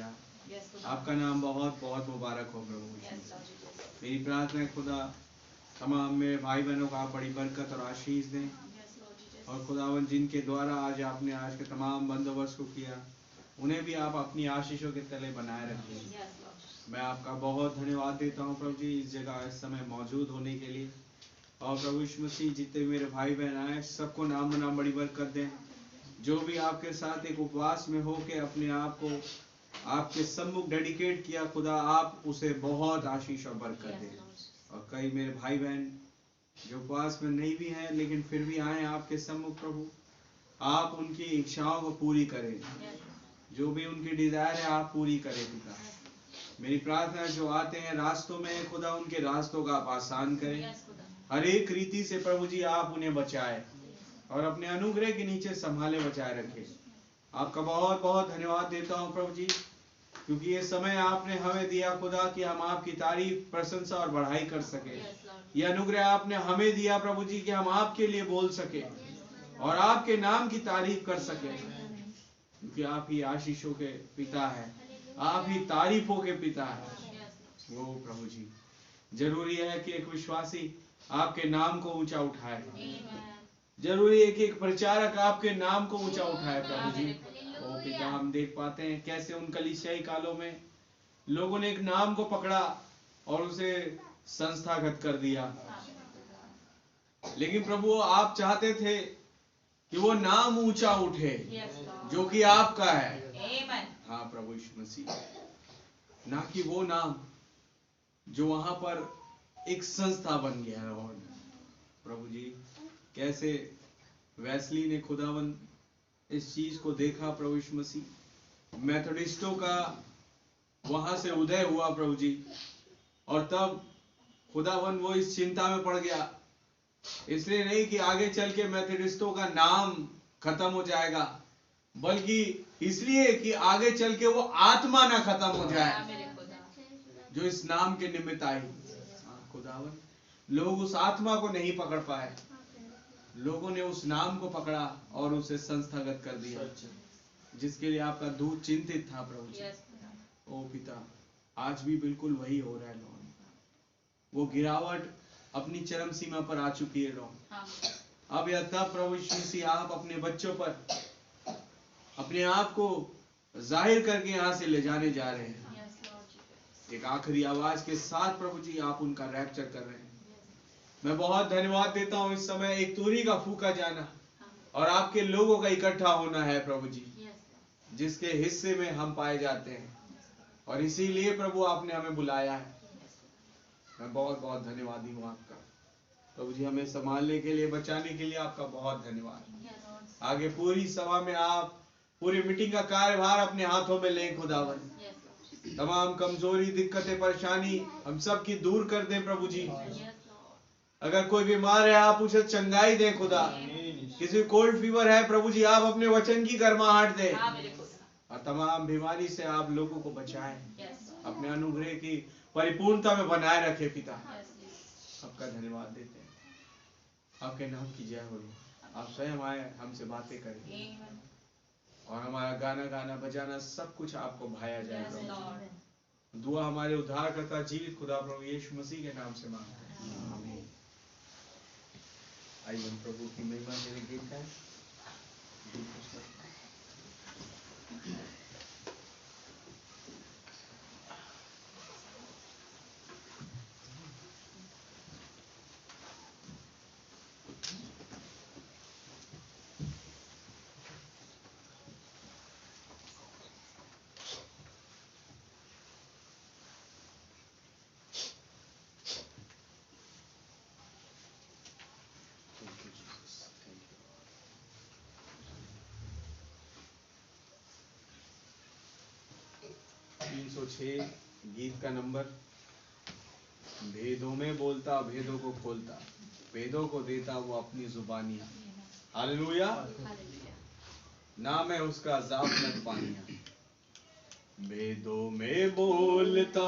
किया। आपका नाम बहुत बहुत मुबारक हो प्रभु यीशु। मेरी प्रार्थना है खुदा, तमाम मेरे भाई बहनों को आप बड़ी बरकत और आशीष दें, और खुदावन जिनके द्वारा आज आपने आज के तमाम बंदोबस्त को किया, उन्हें भी आप अपनी आशीषों के तले बनाए रखें। मैं आपका बहुत धन्यवाद देता हूँ प्रभु जी, इस जगह इस समय मौजूद होने के लिए। और प्रभु यीशु मसीह, जितने मेरे भाई बहन आए सबको नाम बनाम बड़ी बरकत दें। जो भी आपके साथ एक उपवास में हो के अपने आप को आपके सम्मुख डेडिकेट किया, खुदा आप उसे बहुत आशीष और बरकत दें। और कई मेरे भाई बहन जो उपवास में नहीं भी हैं लेकिन फिर भी आए आपके सम्मुख, प्रभु आप उनकी इच्छाओं को पूरी करें, जो भी उनकी डिजायर है आप पूरी करें पिता। मेरी प्रार्थना है जो आते हैं रास्तों में, खुदा उनके रास्तों का आप आसान करें, हर एक रीति से प्रभु जी आप उन्हें बचाए और अपने अनुग्रह के नीचे संभाले बचाए रखे। आपका बहुत बहुत धन्यवाद देता हूँ प्रभु जी, क्योंकि ये समय आपने हमें दिया खुदा कि हम आपकी तारीफ, प्रशंसा और बढ़ाई कर सके। ये अनुग्रह आपने हमें दिया प्रभु जी कि हम आपके लिए बोल सके और आपके नाम की तारीफ कर सके, क्योंकि आप ही आशीषों के पिता है, आप ही तारीफों के पिता है। वो प्रभु जी जरूरी है कि एक विश्वासी आपके नाम को ऊंचा उठाए, जरूरी है कि एक प्रचारक आपके नाम को ऊंचा उठाए प्रभु जी। ओ पिता, हम देख पाते हैं कैसे उन कलीसियाई कालों में लोगों ने एक नाम को पकड़ा और उसे संस्थागत कर दिया, लेकिन प्रभु आप चाहते थे कि वो नाम ऊंचा उठे जो कि आपका है। हाँ प्रभु यीशु मसीह, ना कि वो नाम जो वहां पर एक संस्था बन गया है। और प्रभु जी कैसे वेस्ली ने खुदावन इस चीज को देखा प्रभु यीशु मसीह, मेथोडिस्टों का वहां से उदय हुआ प्रभु जी, और तब खुदावन वो इस चिंता में पड़ गया, इसलिए नहीं कि आगे चल के मेथोडिस्टों का नाम खत्म हो जाएगा, बल्कि इसलिए कि आगे चल के वो आत्मा ना खत्म हो जाए जो इस नाम के निमित्त आई। खुदावन लोग उस आत्मा को नहीं पकड़ पाए, लोगों ने उस नाम को पकड़ा और उसे संस्थागत कर दिया, जिसके लिए आपका दूत चिंतित था प्रभु जी। ओ पिता, आज भी बिल्कुल वही हो रहा है लॉर्ड, वो गिरावट अपनी चरम सीमा पर आ चुकी है लॉर्ड। अब या तब प्रभु यीशु मसीह आप अपने बच्चों पर अपने आप को जाहिर करके यहाँ से ले जाने जा रहे हैं। एक आखिरी आवाज के साथ प्रभु जी आप उनका रैप्चर कर रहे हैं। मैं बहुत धन्यवाद देता हूँ इस समय एक तुरही का फूका जाना और आपके लोगों का इकट्ठा होना है प्रभु जी, जिसके हिस्से में हम पाए जाते हैं, और इसीलिए प्रभु आपने हमें बुलाया है। मैं बहुत बहुत धन्यवादी हूँ आपका प्रभु जी, हमें संभालने के लिए, बचाने के लिए आपका बहुत धन्यवाद। आगे पूरी सभा में आप पूरी मीटिंग का कार्यभार अपने हाथों में लें खुदावन, तमाम कमजोरी, दिक्कतें, परेशानी हम सब की दूर कर दें प्रभु जी। अगर कोई बीमार है आप उसे चंगाई दें खुदा, किसी कोल्ड फीवर है प्रभु जी आप अपने वचन की गर्माहट दें, और तमाम बीमारी से आप लोगों को बचाएं, अपने अनुग्रह की परिपूर्णता में बनाए रखे पिता। आपका धन्यवाद देते हैं, आपके नाम की जय हो। आप स्वयं आए हमसे बातें करें और हमारा गाना गाना बजाना सब कुछ आपको भाया जाएगा। दुआ हमारे उद्धारकर्ता जीवित खुदा प्रभु यीशु मसीह के नाम से मांगते हैं, आमीन। आइए हम प्रभु की महिमा के लिए गीत गाएं। गीत का नंबर। भेदों में बोलता, भेदों को खोलता, भेदों को देता वो अपनी जुबानियां। हालेलुया, नाम है उसका ज़ाफ़रत पानिया। भेदों में बोलता,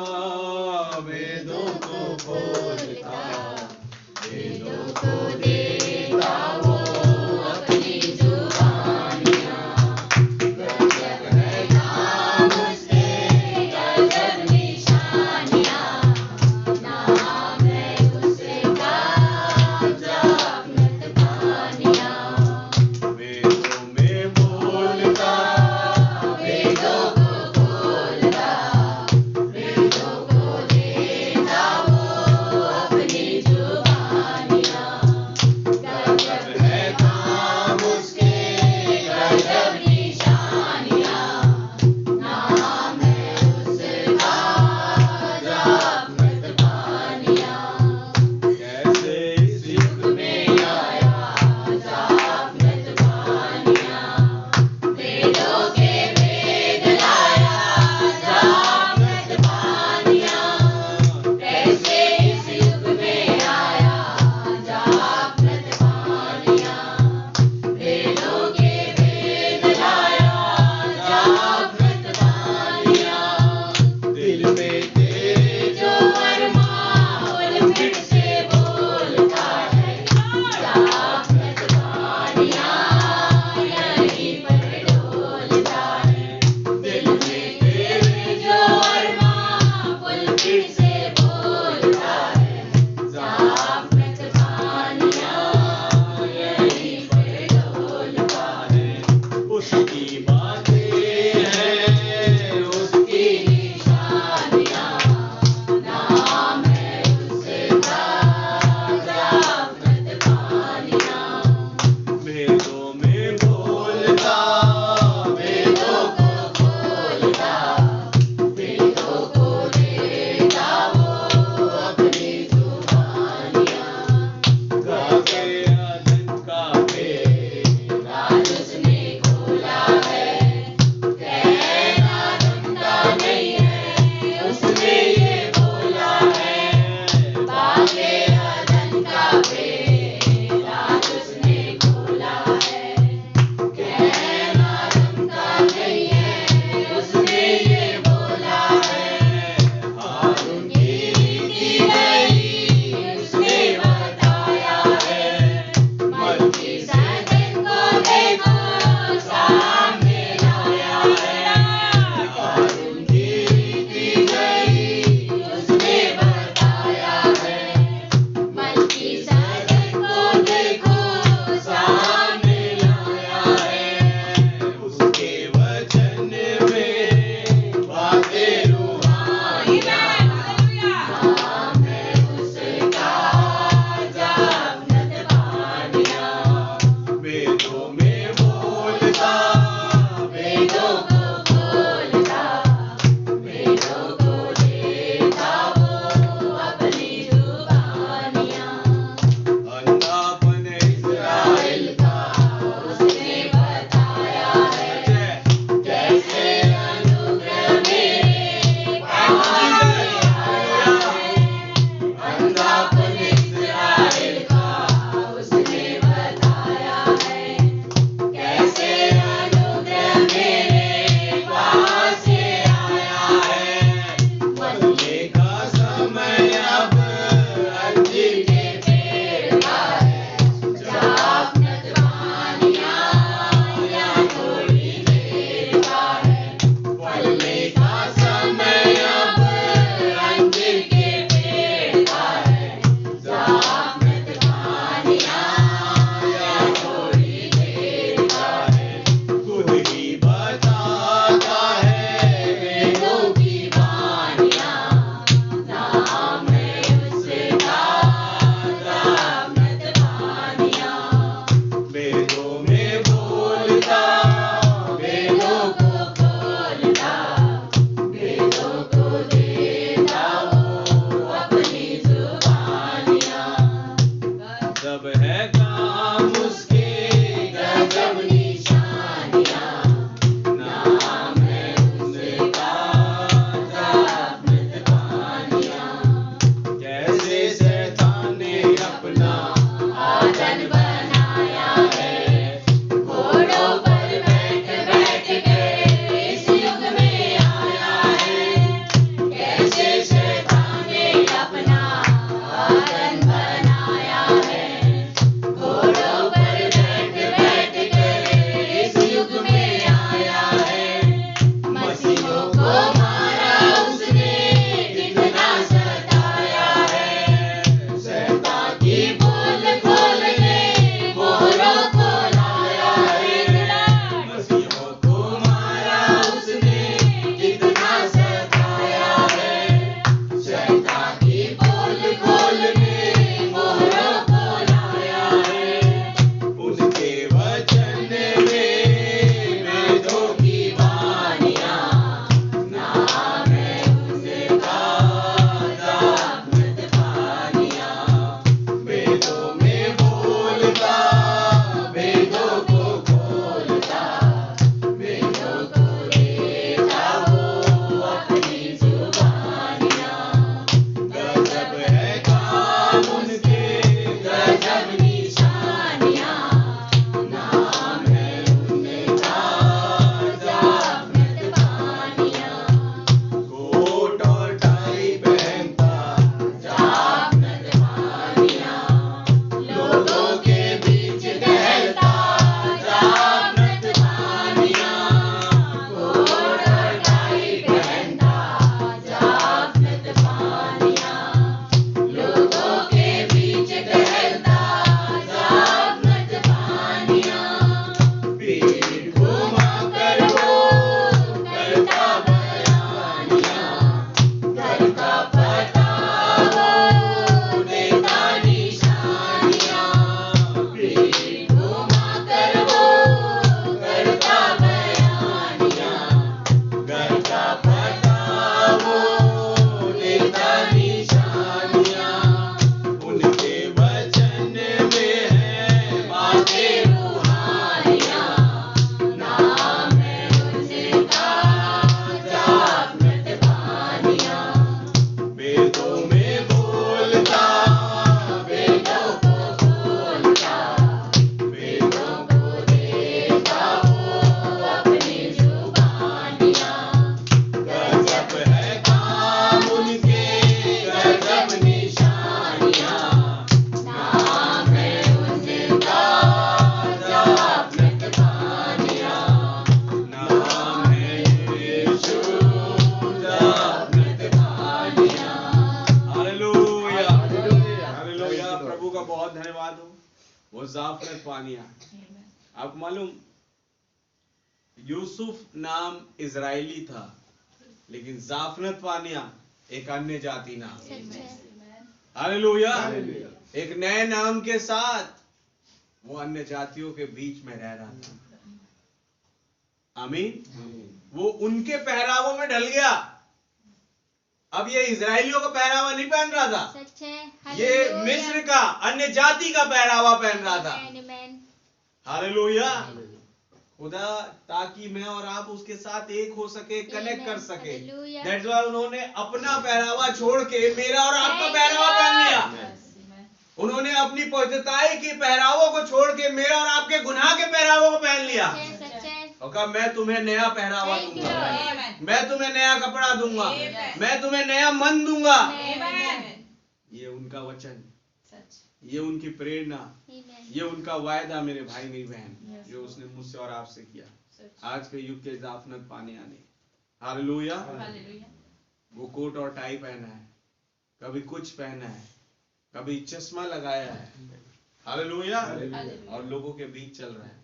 भेदों को खोलता, भेदों को देता वो अपनी जुबानियां। गजब है नाम उसके और जाफरत पानियां। आपको मालूम, यूसुफ नाम इजरायली था, लेकिन जाफरत पानियां एक अन्य जाति नाम। हालेलुया। एक नए नाम के साथ वो अन्य जातियों के बीच में रह रहा था। आमीन। वो उनके पहरावों में ढल गया। अब ये इजरायलियों का पहरावा नहीं पहन रहा था, ये मिस्र का अन्य जाति का पहरावा पहन रहा था। हालेलुया। खुदा ताकि मैं और आप उसके साथ एक हो सके, कनेक्ट कर सके, दैट्स व्हाई उन्होंने अपना पहरावा छोड़ के मेरा और आपका पहरावा पहन लिया। उन्होंने अपनी पवित्रताई के पहरावों को छोड़ के मेरा और आपके गुनाह के पहरावों को पहन लिया और कहा मैं तुम्हें नया पहरावा दूंगा, मैं तुम्हें नया कपड़ा दूंगा, मैं तुम्हें नया मन दूंगा। ये उनका वचन, ये उनकी प्रेरणा, ये उनका वायदा मेरे भाई मेरी बहन, जो उसने मुझसे और आपसे किया। आज के युग के जाफरत पाने आने। हालेलुया। वो कोट और टाई पहना है, कभी कुछ पहना है, कभी चश्मा लगाया है। हालेलुया। और लोगों के बीच चल रहा है।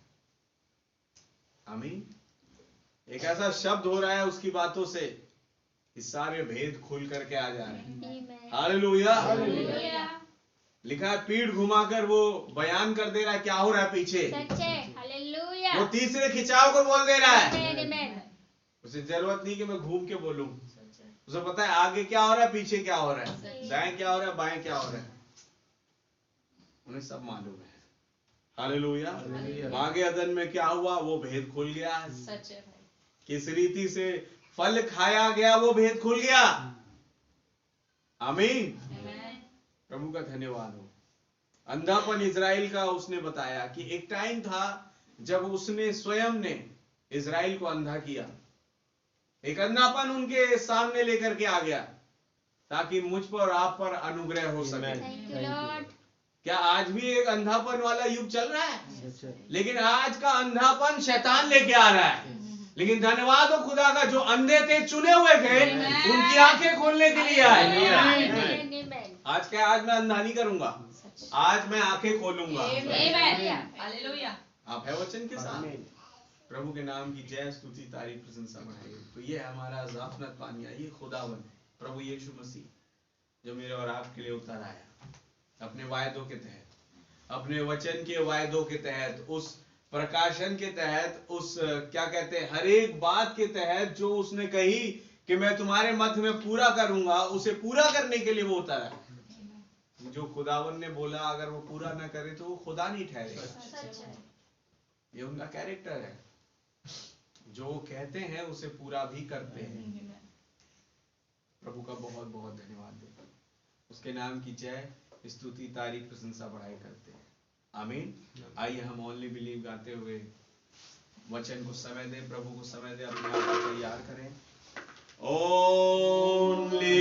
आमीन। एक ऐसा शब्द हो रहा है उसकी बातों से कि सारे भेद खुल करके आ जा रहे हैं। हालेलुया। लिखा है पीठ घुमाकर वो बयान कर दे रहा है क्या हो रहा है पीछे। हालेलुया। वो तीसरे खिंचाव को बोल दे रहा है। उसे जरूरत नहीं कि मैं घूम के बोलूं, उसे पता है आगे क्या हो रहा है, पीछे क्या हो रहा है, दाएं क्या हो रहा है, बाएं क्या हो रहा है, उन्हें सब मालूम है। हालेलुया। आगे अदन में क्या हुआ वो भेद खुल गया है। किस रीति से फल खाया गया वो भेद खुल गया। आमीन। प्रभु का धन्यवाद हो। अंधापन इजराइल का उसने बताया कि एक टाइम था जब उसने स्वयं ने इजराइल को अंधा किया। एक अंधापन उनके सामने लेकर के आ गया ताकि मुझ पर और आप पर अनुग्रह हो सके। क्या आज भी एक अंधापन वाला युग चल रहा है? लेकिन आज का अंधापन शैतान लेके आ रहा है। लेकिन धन्यवाद हो खुदा का, जो अंधे थे, चुने हुए थे, उनकी आंखें खोलने के लिए आए। आज क्या, आज मैं अंधा नहीं करूंगा, आज मैं आंखें खोलूंगा। आप है वचन के साथ। प्रभु के नाम की जय, स्तुति, तारीफ, प्रशंसा बढ़ाइए। तो ये हमारा जाफरत पानिया, ये खुदावन प्रभु यीशु मसीह जो मेरे और आपके लिए उतर आया अपने वायदों के तहत, अपने वचन के वायदों के तहत, उस प्रकाशन के तहत, उस क्या कहते हैं हर एक बात के तहत जो उसने कही कि मैं तुम्हारे मध्य में पूरा करूंगा, उसे पूरा करने के लिए वो उतरा। जो खुदावन ने बोला अगर वो पूरा ना करे तो वो खुदा नहीं ठहरेगा। ये उनका कैरेक्टर है, जो वो कहते हैं उसे पूरा भी करते हैं। प्रभु का बहुत बहुत धन्यवाद देते, उसके नाम की जय, स्तुति, तारीफ, प्रशंसा बढ़ाई करते हैं। आमीन। आइए हम ओनली बिलीव गाते हुए वचन को समय दें, प्रभु को समय दें, अपने आप को तैयार करें। ओनली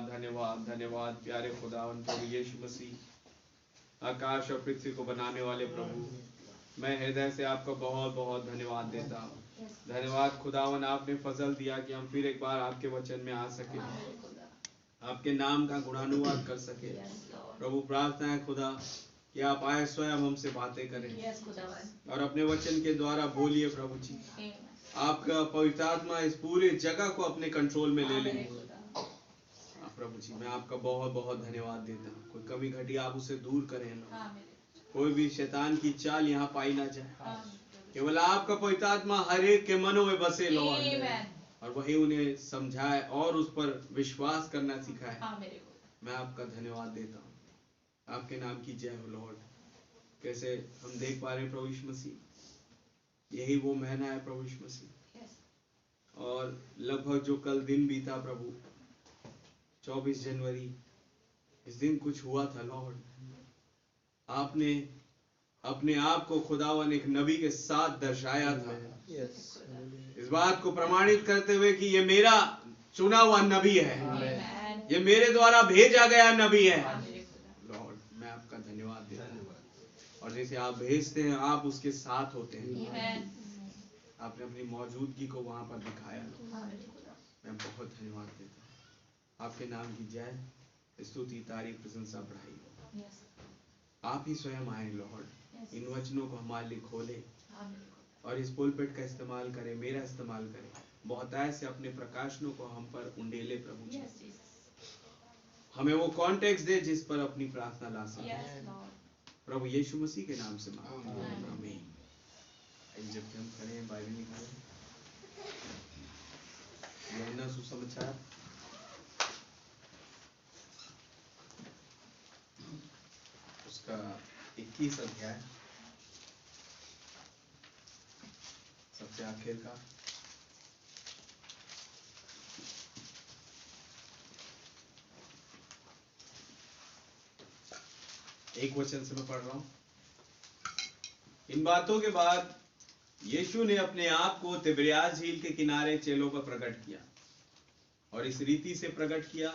धन्यवाद धन्यवाद धन्यवाद प्यारे खुदावन प्रभु यीशु मसीह, आकाश और पृथ्वी को बनाने वाले प्रभु, मैं हृदय से आपका बहुत बहुत धन्यवाद देता हूँ। धन्यवाद खुदावन, आपने फजल दिया कि हम फिर एक बार आपके वचन में आ सके, आपके नाम का गुणानुवाद कर सके। प्रभु प्रार्थना है खुदा कि आप आए स्वयं हमसे बातें करें और अपने वचन के द्वारा बोलिए प्रभु जी। आपका पवित्र आत्मा इस पूरे जगह को अपने कंट्रोल में ले ले प्रभु जी। मैं आपका बहुत बहुत धन्यवाद देता हूँ। कोई कमी घटी आप उसे दूर करें, कोई भी शैतान की चाल यहाँ पाई ना जाए। केवल आपका पवित्र आत्मा हर एक के मनों में बसे लॉर्ड, और वही उन्हें समझाए और उस पर विश्वास करना सिखाए। मैं आपका धन्यवाद देता हूँ। आपके नाम की जय हो लॉर्ड। कैसे हम देख पा रहे हैं प्रभु यीशु मसीह, यही वो महीना है प्रभु यीशु मसीह, और लगभग जो कल दिन बीता प्रभु 24 जनवरी, इस दिन कुछ हुआ था लॉर्ड। आपने अपने आप को खुदावन एक नबी के साथ दर्शाया था, इस बात को प्रमाणित करते हुए कि ये मेरा चुना हुआ नबी है, ये मेरे द्वारा भेजा गया नबी है। लॉर्ड मैं आपका धन्यवाद देता हूँ, और जैसे आप भेजते हैं आप उसके साथ होते हैं। आपने अपनी मौजूदगी को वहां पर दिखाया। मैं बहुत धन्यवाद देता हूँ। आपके नाम की जय, स्तुति, तारीफ, प्रशंसा, बढ़ाई हो। आप ही स्वयं आए लॉर्ड, इन वचनों को हमारे लिए खोले और इस पुलपिट का इस्तेमाल करें, मेरा इस्तेमाल करें, बहुतायत से अपने प्रकाशनों को हम पर उंडेले प्रभु जी। हमें वो कॉन्टेक्स्ट दे जिस पर अपनी प्रार्थना ला सके। प्रभु यीशु मसीह के नाम से मांगते हैं, आमीन। जब हम खड़े हैं, बाइबल निकालें, यूहन्ना सुसमाचार उसका 21 अध्याय, सबसे आखिर का। एक वचन से मैं पढ़ रहा हूं। इन बातों के बाद यीशु ने अपने आप को तिबिरियास झील के किनारे चेलों पर प्रकट किया, और इस रीति से प्रकट किया।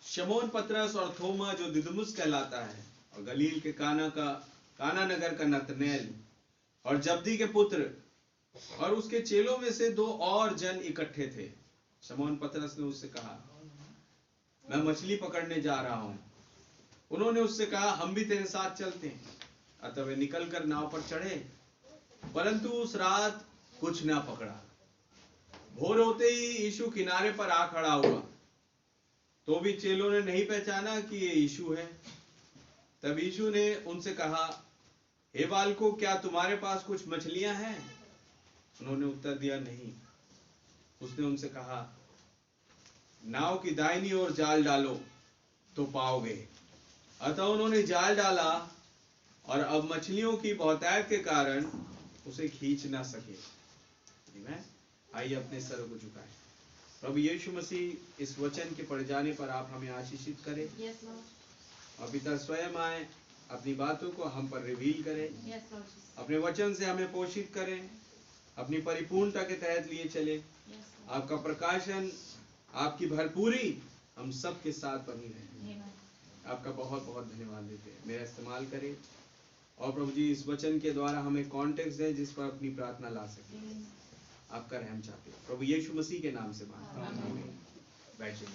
शमौन पतरस और थोमा जो दिदुमुस कहलाता है, और गलील के काना नगर का नतनएल, और जब्दी के पुत्र, और उसके चेलों में से 2 और जन इकट्ठे थे। शमौन पतरस ने उससे कहा, मैं मछली पकड़ने जा रहा हूं। उन्होंने उससे कहा, हम भी तेरे साथ चलते हैं। अतः वे निकलकर नाव पर चढ़े, परंतु उस रात कुछ ना पकड़ा। भोर होते ही यीशु किनारे पर आ खड़ा हुआ, तो भी चेलों ने नहीं पहचाना कि ये यीशु है। तब यीशु ने उनसे कहा, हे बालकों, क्या तुम्हारे पास कुछ मछलियां हैं? उन्होंने उत्तर दिया, नहीं। उसने उनसे कहा, नाव की दाहिनी ओर जाल डालो तो पाओगे। अतः उन्होंने जाल डाला, और अब मछलियों की बहुतायत के कारण उसे खींच ना सके। आइए अपने सर को झुकाएं। प्रभु यीशु मसीह, इस वचन के पढ़ जाने पर आप हमें आशीषित करें। और पिता स्वयं आए, अपनी बातों को हम पर रिवील करें, अपने वचन से हमें पोषित करें, अपनी परिपूर्णता के तहत लिए चले। आपका प्रकाशन, आपकी भरपूरी हम सब के साथ बनी रहे। आपका बहुत बहुत धन्यवाद देते हैं। मेरा इस्तेमाल करें, और प्रभु जी इस वचन के द्वारा हमें कॉन्टेक्स्ट है जिस पर अपनी प्रार्थना ला सके। आपका रहम चाहते हैं, प्रभु यीशु मसीह के नाम से मांगते हैं, आमीन। बैठिए।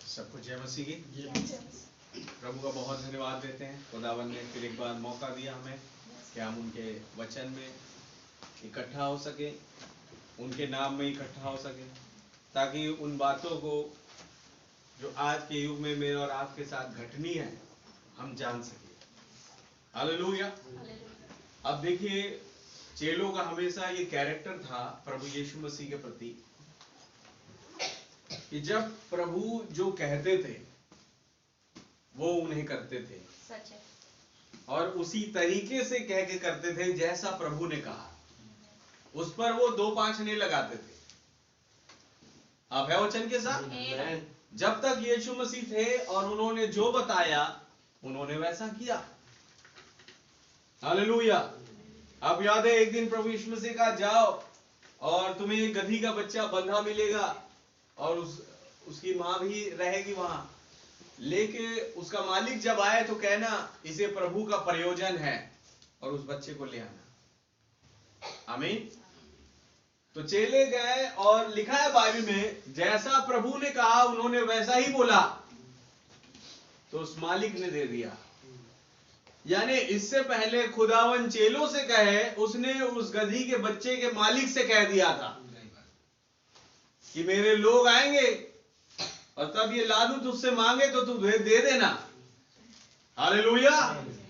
सबको जय मसीह की। प्रभु का बहुत धन्यवाद देते हैं। खुदावन ने फिर एक बार मौका दिया हमें कि हम उनके वचन में इकट्ठा हो सके, उनके नाम में इकट्ठा हो सके, ताकि उन बातों को जो आज के युग में मेरे और आपके साथ घटनी है हम जान सके। हालेलुया। अब देखिए, चेलों का हमेशा ये कैरेक्टर था प्रभु यीशु मसीह के प्रति कि जब प्रभु जो कहते थे वो उन्हें करते थे, सच है, और उसी तरीके से कह के करते थे जैसा प्रभु ने कहा। उस पर वो 2 पांच नहीं लगाते थे। आप है वचन के साथ? जब तक यीशु मसीह थे और उन्होंने जो बताया उन्होंने वैसा किया। हालेलुया। अब याद है एक दिन प्रभु यीशु मसीह का जाओ और तुम्हें एक गधी का बच्चा बंधा मिलेगा और उसकी मां भी रहेगी वहां, लेके उसका मालिक जब आए तो कहना इसे प्रभु का प्रयोजन है और उस बच्चे को ले आना। आमीन। तो चेले गए और लिखा है बाइबल में जैसा प्रभु ने कहा उन्होंने वैसा ही बोला, तो उस मालिक ने दे दिया। यानी इससे पहले खुदावन चेलों से कहे, उसने उस गधी के बच्चे के मालिक से कह दिया था कि मेरे लोग आएंगे और तब ये लादू तुझसे मांगे तो तू दे देना। हालेलुया।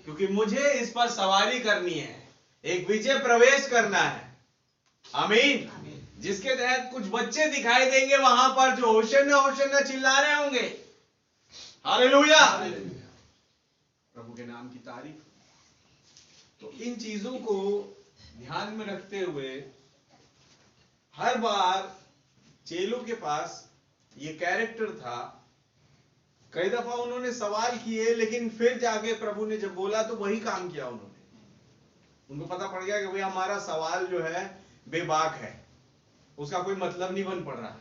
क्योंकि मुझे इस पर सवारी करनी है, एक विजय प्रवेश करना है। आमीन। जिसके तहत कुछ बच्चे दिखाई देंगे वहां पर जो होशन्ना होशन्ना चिल्ला रहे होंगे। हालेलुया। प्रभु के नाम की तारीफ। तो इन चीजों को ध्यान में रखते हुए हर बार चेलों के पास ये कैरेक्टर था। कई दफा उन्होंने सवाल किए लेकिन फिर जाके प्रभु ने जब बोला तो वही काम किया उन्होंने। उनको पता पड़ गया कि भाई हमारा सवाल जो है बेबाक है, उसका कोई मतलब नहीं बन पड़ रहा।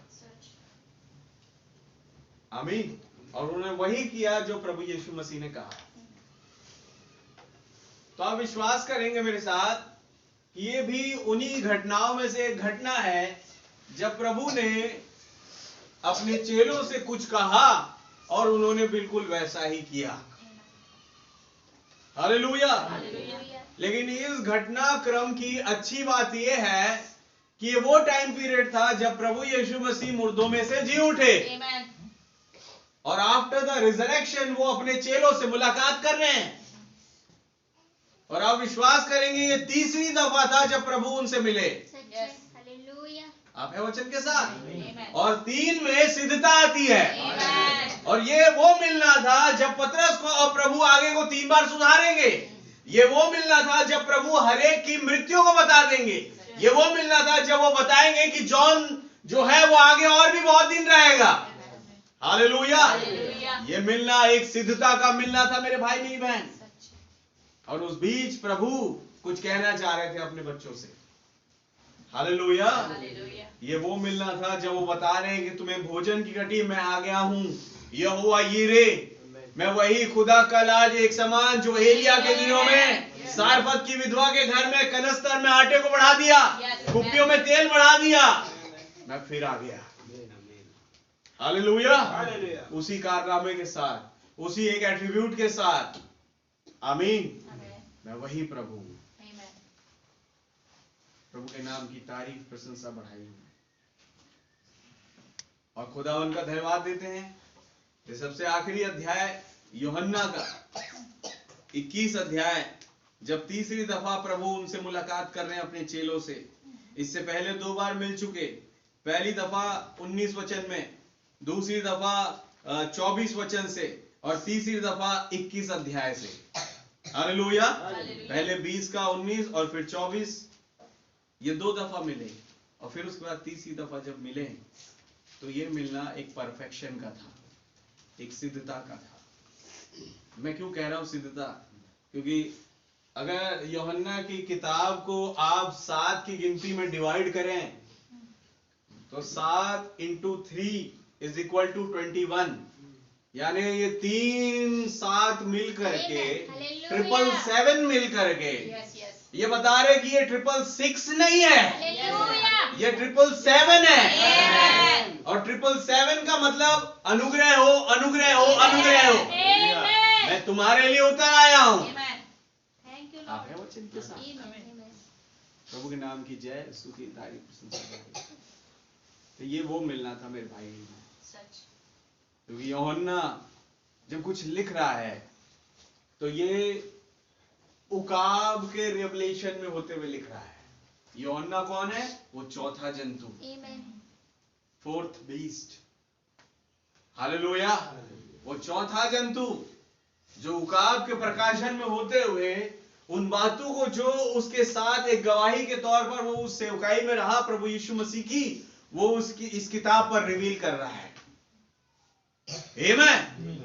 आमीन। और उन्होंने वही किया जो प्रभु यीशु मसीह ने कहा। तो आप विश्वास करेंगे मेरे साथ कि ये भी उन्हीं घटनाओं में से एक घटना है जब प्रभु ने अपने चेलों से कुछ कहा और उन्होंने बिल्कुल वैसा ही किया। हालेलुया। लेकिन इस घटनाक्रम की अच्छी बात यह है कि ये वो टाइम पीरियड था जब प्रभु यीशु मसीह मुर्दों में से जी उठे और आफ्टर द रिजरेक्शन वो अपने चेलों से मुलाकात कर रहे हैं। और आप विश्वास करेंगे ये तीसरी दफा था जब प्रभु उनसे मिले। आप है वचन के साथ। और 3 में सिद्धता आती है। और ये वो मिलना था जब पतरस को और प्रभु आगे को 3 बार सुधारेंगे। ये वो मिलना था जब प्रभु हरेक की मृत्यु को बता देंगे। ये वो मिलना था जब वो बताएंगे कि जॉन जो है वो आगे और भी बहुत दिन रहेगा। हालेलुया। ये मिलना एक सिद्धता का मिलना था मेरे भाई मेरी बहन। और उस बीच प्रभु कुछ कहना चाह रहे थे अपने बच्चों से। हालेलुया। ये वो मिलना था जब वो बता रहे हैं कि तुम्हें भोजन की घटी मैं आ गया हूं, यहोवा यीरे, मैं वही खुदा कल आज एक समान जो एलिया के दिनों में सारफत की विधवा के घर में कनस्तर में आटे को बढ़ा दिया, कुप्पियों में तेल बढ़ा दिया, मैं फिर आ गया। हालेलुया। उसी कारनामे के साथ, उसी एक एट्रीब्यूट के साथ। आमीन। मैं वही प्रभु हूं। प्रभु के नाम की तारीफ प्रशंसा बढ़ाई। और खुदावन का धन्यवाद देते हैं। ये सबसे आखिरी अध्याय यूहन्ना का 21 अध्याय, जब तीसरी दफा प्रभु उनसे मुलाकात कर रहे हैं अपने चेलों से। इससे पहले 2 बार मिल चुके। पहली दफा 19 वचन में, दूसरी दफा 24 वचन से और तीसरी दफा 21 अध्याय से। हालेलुया। पहले 20 का 19 और फिर 24, ये 2 दफा मिले। और फिर उसके बाद तीसरी दफा जब मिले तो ये मिलना एक परफेक्शन का था, एक सिद्धता का था। मैं क्यों कह रहा हूं सिद्धता? क्योंकि अगर यूहन्ना की किताब को आप 7 की गिनती में डिवाइड करें तो 7 × 3 = 21। यानी ये 3 7 मिल करके 777 मिल करके ये बता रहे कि ये 666 नहीं है, ये 777 है। और 777 का मतलब अनुग्रह हो, अनुग्रह हो, अनुग्रह हो। मैं तुम्हारे लिए उतर आया हूं। आप है वचन के साथ। प्रभु के नाम की जय, स्तुति, तारीफ, प्रशंसा। तो ये वो मिलना था मेरे भाई। क्योंकि यूहन्ना जब कुछ लिख रहा है तो ये उकाब के रेवलेशन में होते हुए लिख रहा है। यूहन्ना कौन है? वो चौथा जंतु, 4th beast। हालेलुया। वो चौथा जंतु जो उकाब के प्रकाशन में होते हुए उन बातों को जो उसके साथ एक गवाही के तौर पर वो उस सेवकाई में रहा प्रभु यीशु मसीह की, वो उसकी इस किताब पर रिवील कर रहा है। आमीन।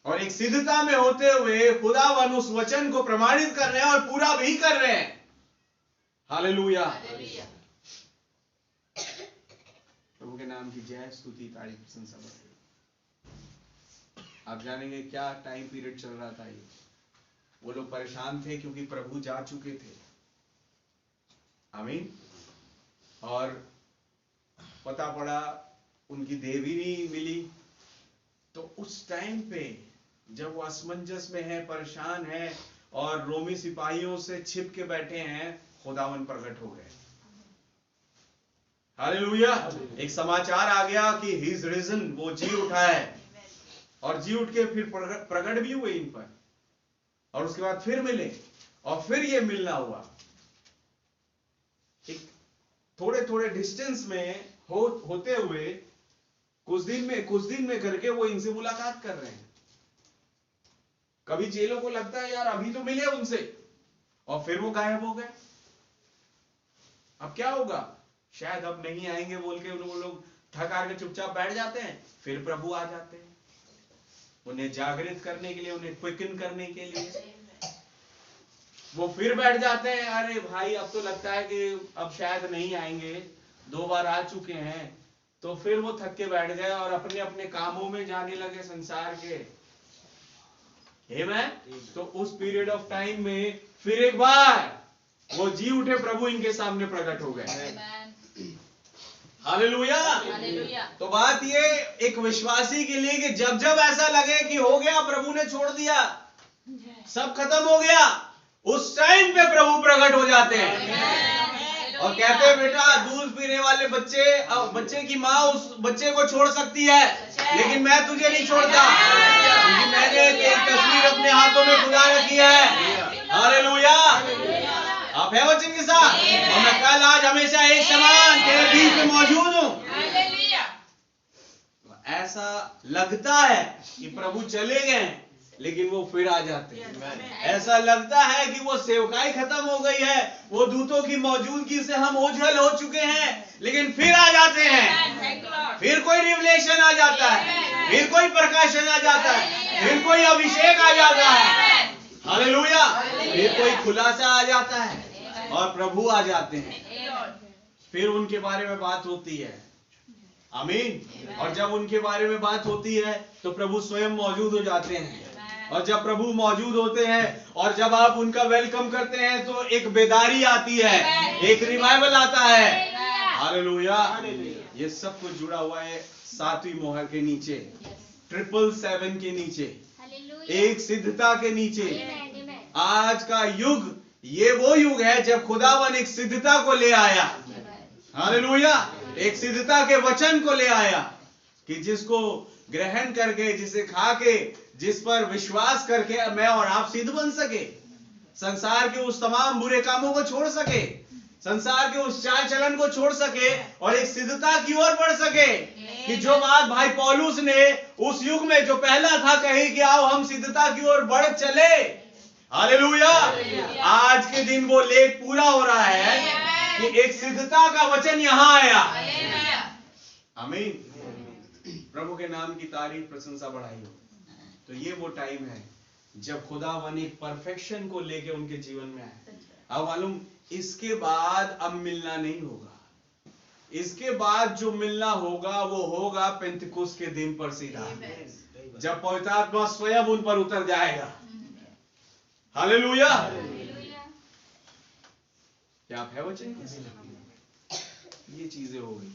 और एक सिद्धता में होते हुए खुदावन उस वचन को प्रमाणित कर रहे हैं और पूरा भी कर रहे हैं। हालेलुया। प्रभु के नाम की जय, स्तुति, तारीफ, प्रशंसा बढ़े। आप जानेंगे क्या टाइम पीरियड चल रहा था ये। वो लोग परेशान थे क्योंकि प्रभु जा चुके थे। आमीन। और पता पड़ा उनकी देवी नहीं मिली। तो उस टाइम पे जब वो असमंजस में है, परेशान है और रोमी सिपाहियों से छिप के बैठे हैं, खुदावन प्रकट हो गए। हालेलुया। एक समाचार आ गया कि ही इज रिजन, वो जी उठा है। और जी उठ के फिर प्रकट भी हुए इन पर, और उसके बाद फिर मिले, और फिर ये मिलना हुआ। एक थोड़े थोड़े डिस्टेंस में होते हुए कुछ दिन में करके वो इनसे मुलाकात कर रहे हैं। कभी चेलों को लगता है यार अभी तो मिले उनसे, और फिर वो गायब हो गए। अब क्या होगा, शायद अब नहीं आएंगे बोल के वो लोग थक हार के चुपचाप बैठ जाते हैं। फिर प्रभु आ जाते हैं उन्हें जागृत करने के लिए, उन्हें क्विकन करने के लिए। वो फिर बैठ जाते हैं, अरे भाई अब तो लगता है कि अब शायद नहीं आएंगे, 2 बार आ चुके हैं। तो फिर वो थक के बैठ गए और अपने अपने कामों में जाने लगे संसार के। आमीन। तो उस पीरियड ऑफ टाइम में फिर एक बार वो जी उठे प्रभु इनके सामने प्रकट हो गए। हालेलुया। तो बात ये एक विश्वासी के लिए कि जब जब ऐसा लगे कि हो गया, प्रभु ने छोड़ दिया, सब खत्म हो गया, उस टाइम पे प्रभु प्रकट हो जाते हैं और कहते हैं बेटा दूध पीने वाले बच्चे की माँ उस बच्चे को छोड़ सकती है, लेकिन मैं तुझे नहीं छोड़ता, क्योंकि मैंने एक तस्वीर अपने हाथों में खुदा रखी है। हालेलुया। आप है वचन के साथ, और मैं कल आज हमेशा एक समान तेरे बीच में मौजूद हूँ। ऐसा लगता है कि प्रभु चले गए, लेकिन वो फिर आ जाते हैं। ऐसा लगता है कि वो सेवकाई खत्म हो गई है, वो दूतों की मौजूदगी से हम ओझल हो चुके हैं, लेकिन फिर आ जाते हैं। फिर कोई रिवलेशन आ जाता है, फिर कोई प्रकाशन आ जाता है, फिर कोई अभिषेक आ जाता है। हालेलुया। फिर कोई खुलासा आ जाता है और प्रभु आ जाते हैं। फिर उनके बारे में बात होती है। आमीन। और जब उनके बारे में बात होती है तो प्रभु स्वयं मौजूद हो जाते हैं। और जब प्रभु मौजूद होते हैं और जब आप उनका वेलकम करते हैं तो एक बेदारी आती है, एक रिवाइवल आता है। हालेलुया। ये सब कुछ जुड़ा हुआ है 7वीं मोहर के नीचे, 777 के नीचे, एक सिद्धता के नीचे। आज का युग ये वो युग है जब खुदावन एक सिद्धता को ले आया। हालेलुया। एक सिद्धता के वचन को ले आया कि जिसको ग्रहण करके, जिसे खा के, जिस पर विश्वास करके मैं और आप सिद्ध बन सके, संसार के उस तमाम बुरे कामों को छोड़ सके, संसार के उस चाल चलन को छोड़ सके और एक सिद्धता की ओर बढ़ सके। कि जो बात भाई पौलुस ने उस युग में जो पहला था कही कि आओ हम सिद्धता की ओर बढ़ चले। हालेलुया। आज के दिन वो लेख पूरा हो रहा है कि एक सिद्धता का वचन यहां आया। आमीन। प्रभु के नाम की तारीफ, प्रशंसा बढ़ाई हो। तो ये वो टाइम है जब खुदावन एक परफेक्शन को लेके उनके जीवन में आए। अब मालूम, इसके बाद अब मिलना नहीं होगा। इसके बाद जो मिलना होगा वो होगा पेंतिकुस्त के दिन पर सीधा, जब पवित्र आत्मा स्वयं उन पर उतर जाएगा। हालेलुया। क्या आप है वचन? ये चीजें हो गई।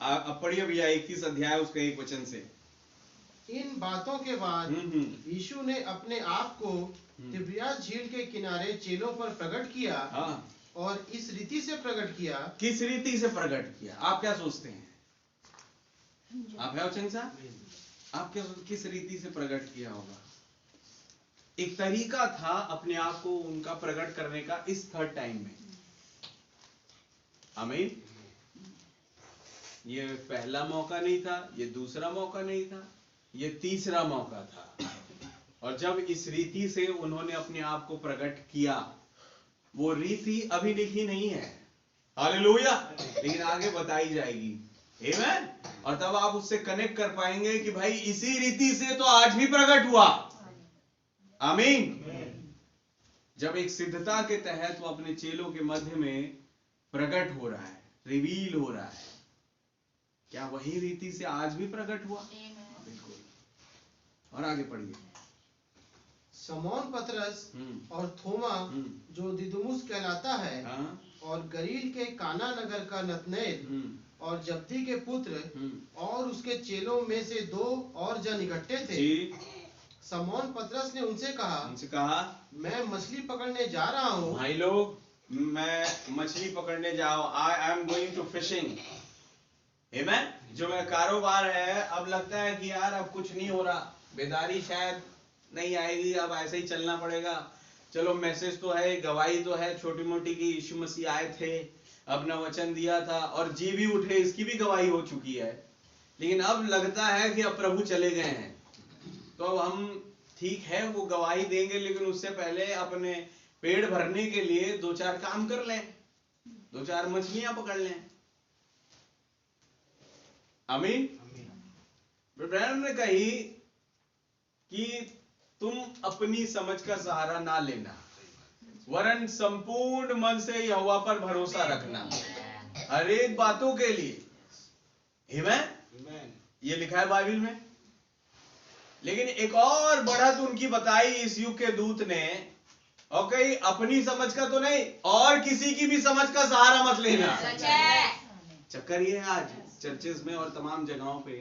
अब पढ़िए भैया 21 अध्याय उसका 1 वचन से। इन बातों के बाद यीशु ने अपने आप को तिब्रियास झील के किनारे चेलों पर प्रकट किया। हाँ। और इस रीति से प्रकट किया। किस रीति से प्रकट किया? आप क्या सोचते हैं? आप है वचन साहब, आप क्या किस रीति से प्रकट किया होगा? एक तरीका था अपने आप को उनका प्रकट करने का इस थर्ड टाइम में। आमीन। ये पहला मौका नहीं था, ये दूसरा मौका नहीं था, ये तीसरा मौका था। और जब इस रीति से उन्होंने अपने आप को प्रकट किया, वो रीति अभी लिखी नहीं है। हालेलुया। लेकिन आगे बताई जाएगी, आमीन। और तब आप उससे कनेक्ट कर पाएंगे कि भाई इसी रीति से तो आज भी प्रकट हुआ, आमीन। जब एक सिद्धता के तहत वो अपने चेलों के मध्य में प्रकट हो रहा है, रिवील हो रहा है, क्या वही रीति से आज भी प्रकट हुआ? बिल्कुल। और आगे पढ़िए। शमौन पतरस और थोमा जो दिदुमुस कहलाता है, और गलील के काना नगर का नतनएल और जब्दी के पुत्र और उसके चेलों में से 2 और जन इकट्ठे थे। शमौन पतरस ने उनसे कहा, मैं मछली पकड़ने जा रहा हूँ। भाई लोग, मैं मछली पकड़ने जाऊँ, I am going to fishing, आमीन। जो मेरा कारोबार है, अब लगता है कि यार अब कुछ नहीं हो रहा, बेदारी शायद नहीं आएगी, अब ऐसे ही चलना पड़ेगा। चलो मैसेज तो है, गवाही तो है छोटी मोटी की यीशु मसीह आए थे, अपना वचन दिया था और जी भी उठे, इसकी भी गवाही हो चुकी है। लेकिन अब लगता है कि अब प्रभु चले गए हैं, तो अब हम ठीक है वो गवाही देंगे, लेकिन उससे पहले अपने पेट भरने के लिए 2-4 काम कर लें, 2-4 मछलियां पकड़ लें, आमीन। ब्रैनम ने कही कि तुम अपनी समझ का सहारा ना लेना, वरन संपूर्ण मन से यहोवा पर भरोसा रखना हर एक बातों के लिए, आमीन। ये लिखा है बाइबल में। लेकिन एक और बढ़त उनकी बताई इस युग के दूत ने, और कहीं अपनी समझ का तो नहीं, और किसी की भी समझ का सहारा मत लेना। चक्कर ये है आज चर्चेस में और तमाम जगहों पे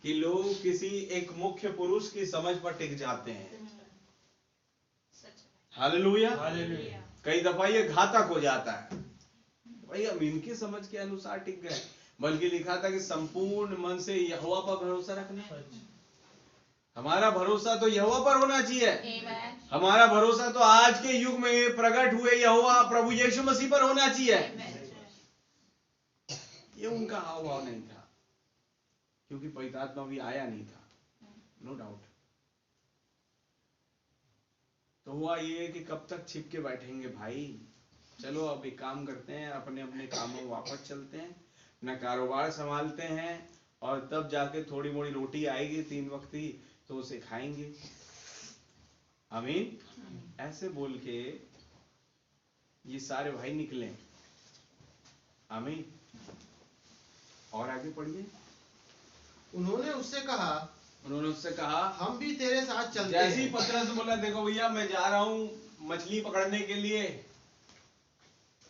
कि लोग किसी एक मुख्य पुरुष की समझ पर टिक जाते हैं। हालेलुया। कई दफा ये घातक हो जाता है, भाई हम इनकी समझ के अनुसार टिक गए, बल्कि लिखा था कि संपूर्ण मन से यहोवा पर भरोसा रखना। हमारा भरोसा तो यहोवा पर होना चाहिए, हमारा भरोसा तो आज के युग में प्रकट हुए यहोवा प्रभु यीशु मसीह पर होना चाहिए। ये उनका हाव भाव नहीं था, क्योंकि पवित्र आत्मा भी आया नहीं था, नो डाउट। तो हुआ ये कि कब तक छिप के बैठेंगे भाई, चलो अब एक काम करते हैं, अपने अपने कामों वापस चलते हैं, अपना कारोबार संभालते हैं, और तब जाके थोड़ी मोड़ी रोटी आएगी 3 वक्त ही, तो उसे खाएंगे, आमीन। ऐसे बोल के ये सारे भाई निकले, आमीन। और आगे पढ़िए। उन्होंने उससे कहा, हम भी तेरे साथ चलते हैं। जैसे ही पतरस बोला, देखो भैया मैं जा रहा हूं मछली पकड़ने के लिए,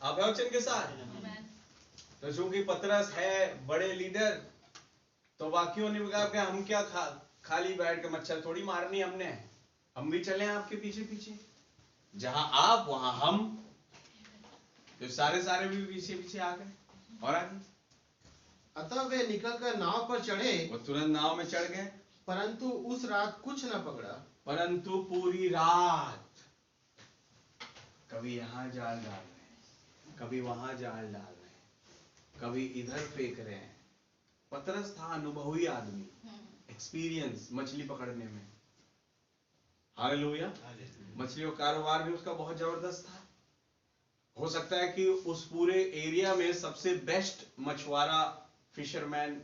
आप है वचन के साथ। तो चूंकि पतरस है बड़े लीडर, तो बाकियों ने कहा कि हम क्या खाली बैठ के मच्छर थोड़ी मारनी, हमने, हम भी चले आपके पीछे पीछे, जहां आप वहां हम। तो सारे भी पीछे पीछे आ गए। और आगे, अतः वे निकलकर नाव पर चढ़े, वो तुरंत नाव में चढ़ गए, परंतु उस रात कुछ न पकड़ा। परंतु पूरी रात कभी यहाँ जाल डाल रहे हैं, कभी वहां जाल डाल रहे हैं, कभी इधर फेंक रहे हैं। पतरस था अनुभवी आदमी, एक्सपीरियंस मछली पकड़ने में, हालेलुया। मछली का कारोबार भी उसका बहुत जबरदस्त था। हो सकता है कि उस पूरे एरिया में सबसे बेस्ट मछुआरा, फिशरमैन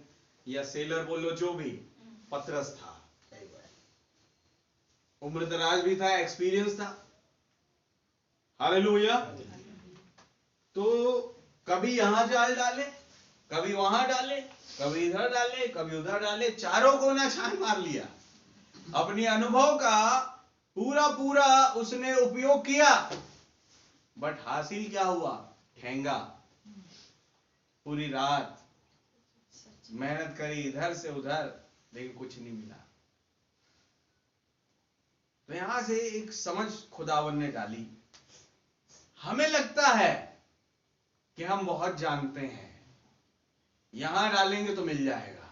या सेलर बोलो, जो भी, पतरस था। उम्र दराज भी था, एक्सपीरियंस था, हालेलुया। तो कभी यहां जाल डाले, कभी वहां डाले, कभी इधर डाले, कभी उधर डाले, चारों कोना छान मार लिया। अपने अनुभव का पूरा उसने उपयोग किया, बट हासिल क्या हुआ? ठेंगा। पूरी रात मेहनत करी इधर से उधर, लेकिन कुछ नहीं मिला। तो यहां से एक समझ खुदावन ने डाली। हमें लगता है कि हम बहुत जानते हैं, यहां डालेंगे तो मिल जाएगा,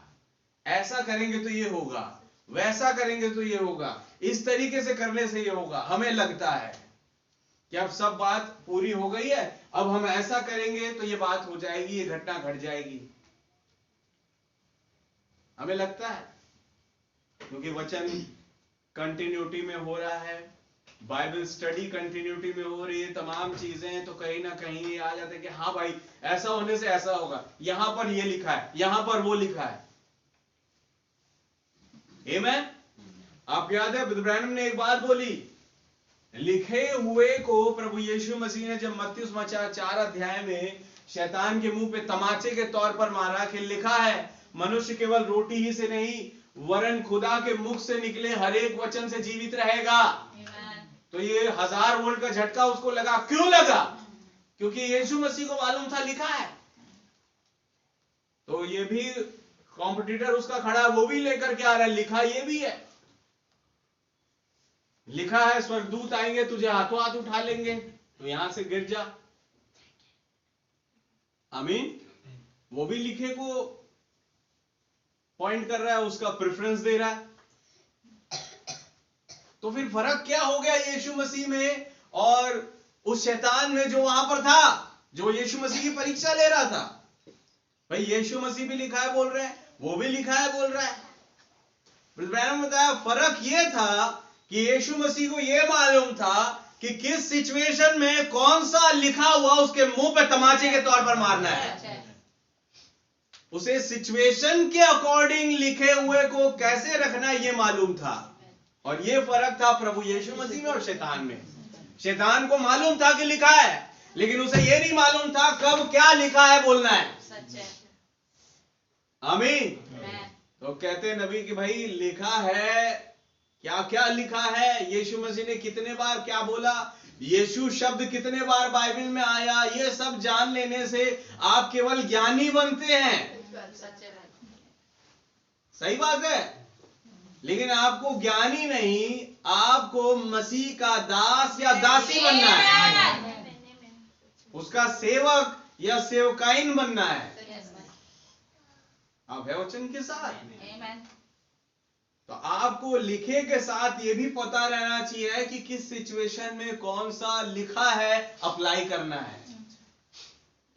ऐसा करेंगे तो ये होगा, वैसा करेंगे तो ये होगा, इस तरीके से करने से ये होगा। हमें लगता है कि अब सब बात पूरी हो गई है, अब हम ऐसा करेंगे तो ये बात हो जाएगी, ये घटना घट जाएगी। हमें लगता है, क्योंकि वचन कंटिन्यूटी में हो रहा है, बाइबल स्टडी कंटिन्यूटी में हो रही है, तमाम चीजें, तो कहीं ना कहीं ये आ जाता है कि हाँ भाई ऐसा होने से ऐसा होगा, यहां पर ये लिखा है, यहां पर वो लिखा है। आमीन। आप याद है ब्रदर ब्रैनम ने एक बात बोली, लिखे हुए को प्रभु यीशु मसीह ने जब मत्ती समाचार 4 अध्याय में शैतान के मुंह पे तमाचे के तौर पर मारा कि लिखा है मनुष्य केवल रोटी ही से नहीं वरन खुदा के मुख से निकले हर एक वचन से जीवित रहेगा। तो ये 1000 वोल्ट का झटका उसको लगा। क्यों लगा? क्योंकि यीशु मसीह को मालूम था लिखा है। तो ये भी कॉम्पिटिटर उसका खड़ा, वो भी लेकर के आ रहा है, लिखा ये भी है, लिखा है स्वर्गदूत आएंगे तुझे हाथों हाथ उठा लेंगे, तो यहां से गिर जा। आमीन। वो भी लिखे को पॉइंट कर रहा है, उसका प्रेफरेंस दे रहा है। तो फिर फर्क क्या हो गया यीशु मसीह में और उस शैतान में जो वहां पर था, जो यीशु मसीह की परीक्षा ले रहा था? भाई यीशु मसीह भी लिखा है बोल रहे हैं, वो भी लिखा है बोल रहा है। ब्रैनम ने बताया फर्क ये था कि यीशु मसीह को यह मालूम था कि किस सिचुएशन में कौन सा लिखा हुआ उसके मुंह पे तमाचे के तौर पर मारना है। उसे सिचुएशन के अकॉर्डिंग लिखे हुए को कैसे रखना है यह मालूम था। और यह फर्क था प्रभु यीशु मसीह में और शैतान में। शैतान को मालूम था कि लिखा है, लेकिन उसे यह नहीं मालूम था कब क्या लिखा है बोलना है। आमीन। तो कहते हैं नबी कि भाई लिखा है, क्या क्या लिखा है, यीशु मसीह ने कितने बार क्या बोला, यीशु शब्द कितने बार बाइबल में आया, ये सब जान लेने से आप केवल ज्ञानी बनते हैं। सही बात है, लेकिन आपको ज्ञानी नहीं, आपको मसीह का दास या दासी बनना है, उसका सेवक या सेवकाइन बनना है। आप है वचन के साथ। तो आपको लिखे के साथ यह भी पता रहना चाहिए कि किस सिचुएशन में कौन सा लिखा है अप्लाई करना है।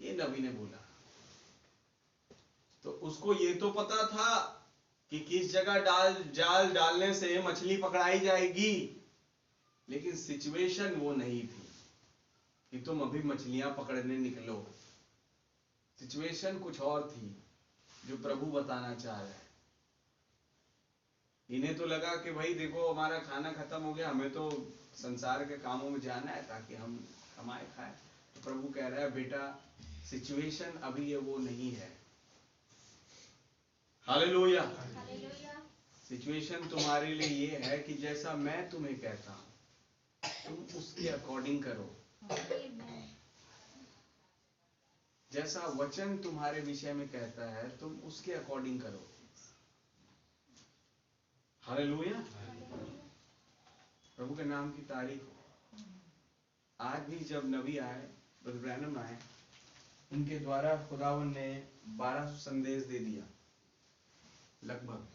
ये नबी ने बोला। तो उसको ये तो पता था कि किस जगह जाल डालने से मछली पकड़ाई जाएगी, लेकिन सिचुएशन वो नहीं थी कि तुम अभी मछलियां पकड़ने निकलो। सिचुएशन कुछ और थी जो प्रभु बताना चाह रहे हैं। इन्हें तो लगा कि भाई देखो हमारा खाना खत्म हो गया, हमें तो संसार के कामों में जाना है ताकि हम कमाए खाए। तो प्रभु कह रहा है बेटा सिचुएशन अभी ये वो नहीं है। हालेलुया। सिचुएशन तुम्हारे लिए ये है कि जैसा मैं तुम्हें कहता हूं तुम उसके अकॉर्डिंग करो। जैसा वचन तुम्हारे विषय में कहता है तुम उसके अकॉर्डिंग करो। हालेलुया। प्रभु के नाम की तारीफ हो। आज भी जब नबी आए, ब्रदर ब्रैनम आए, उनके द्वारा खुदावन ने 1200 संदेश दे दिया लगभग।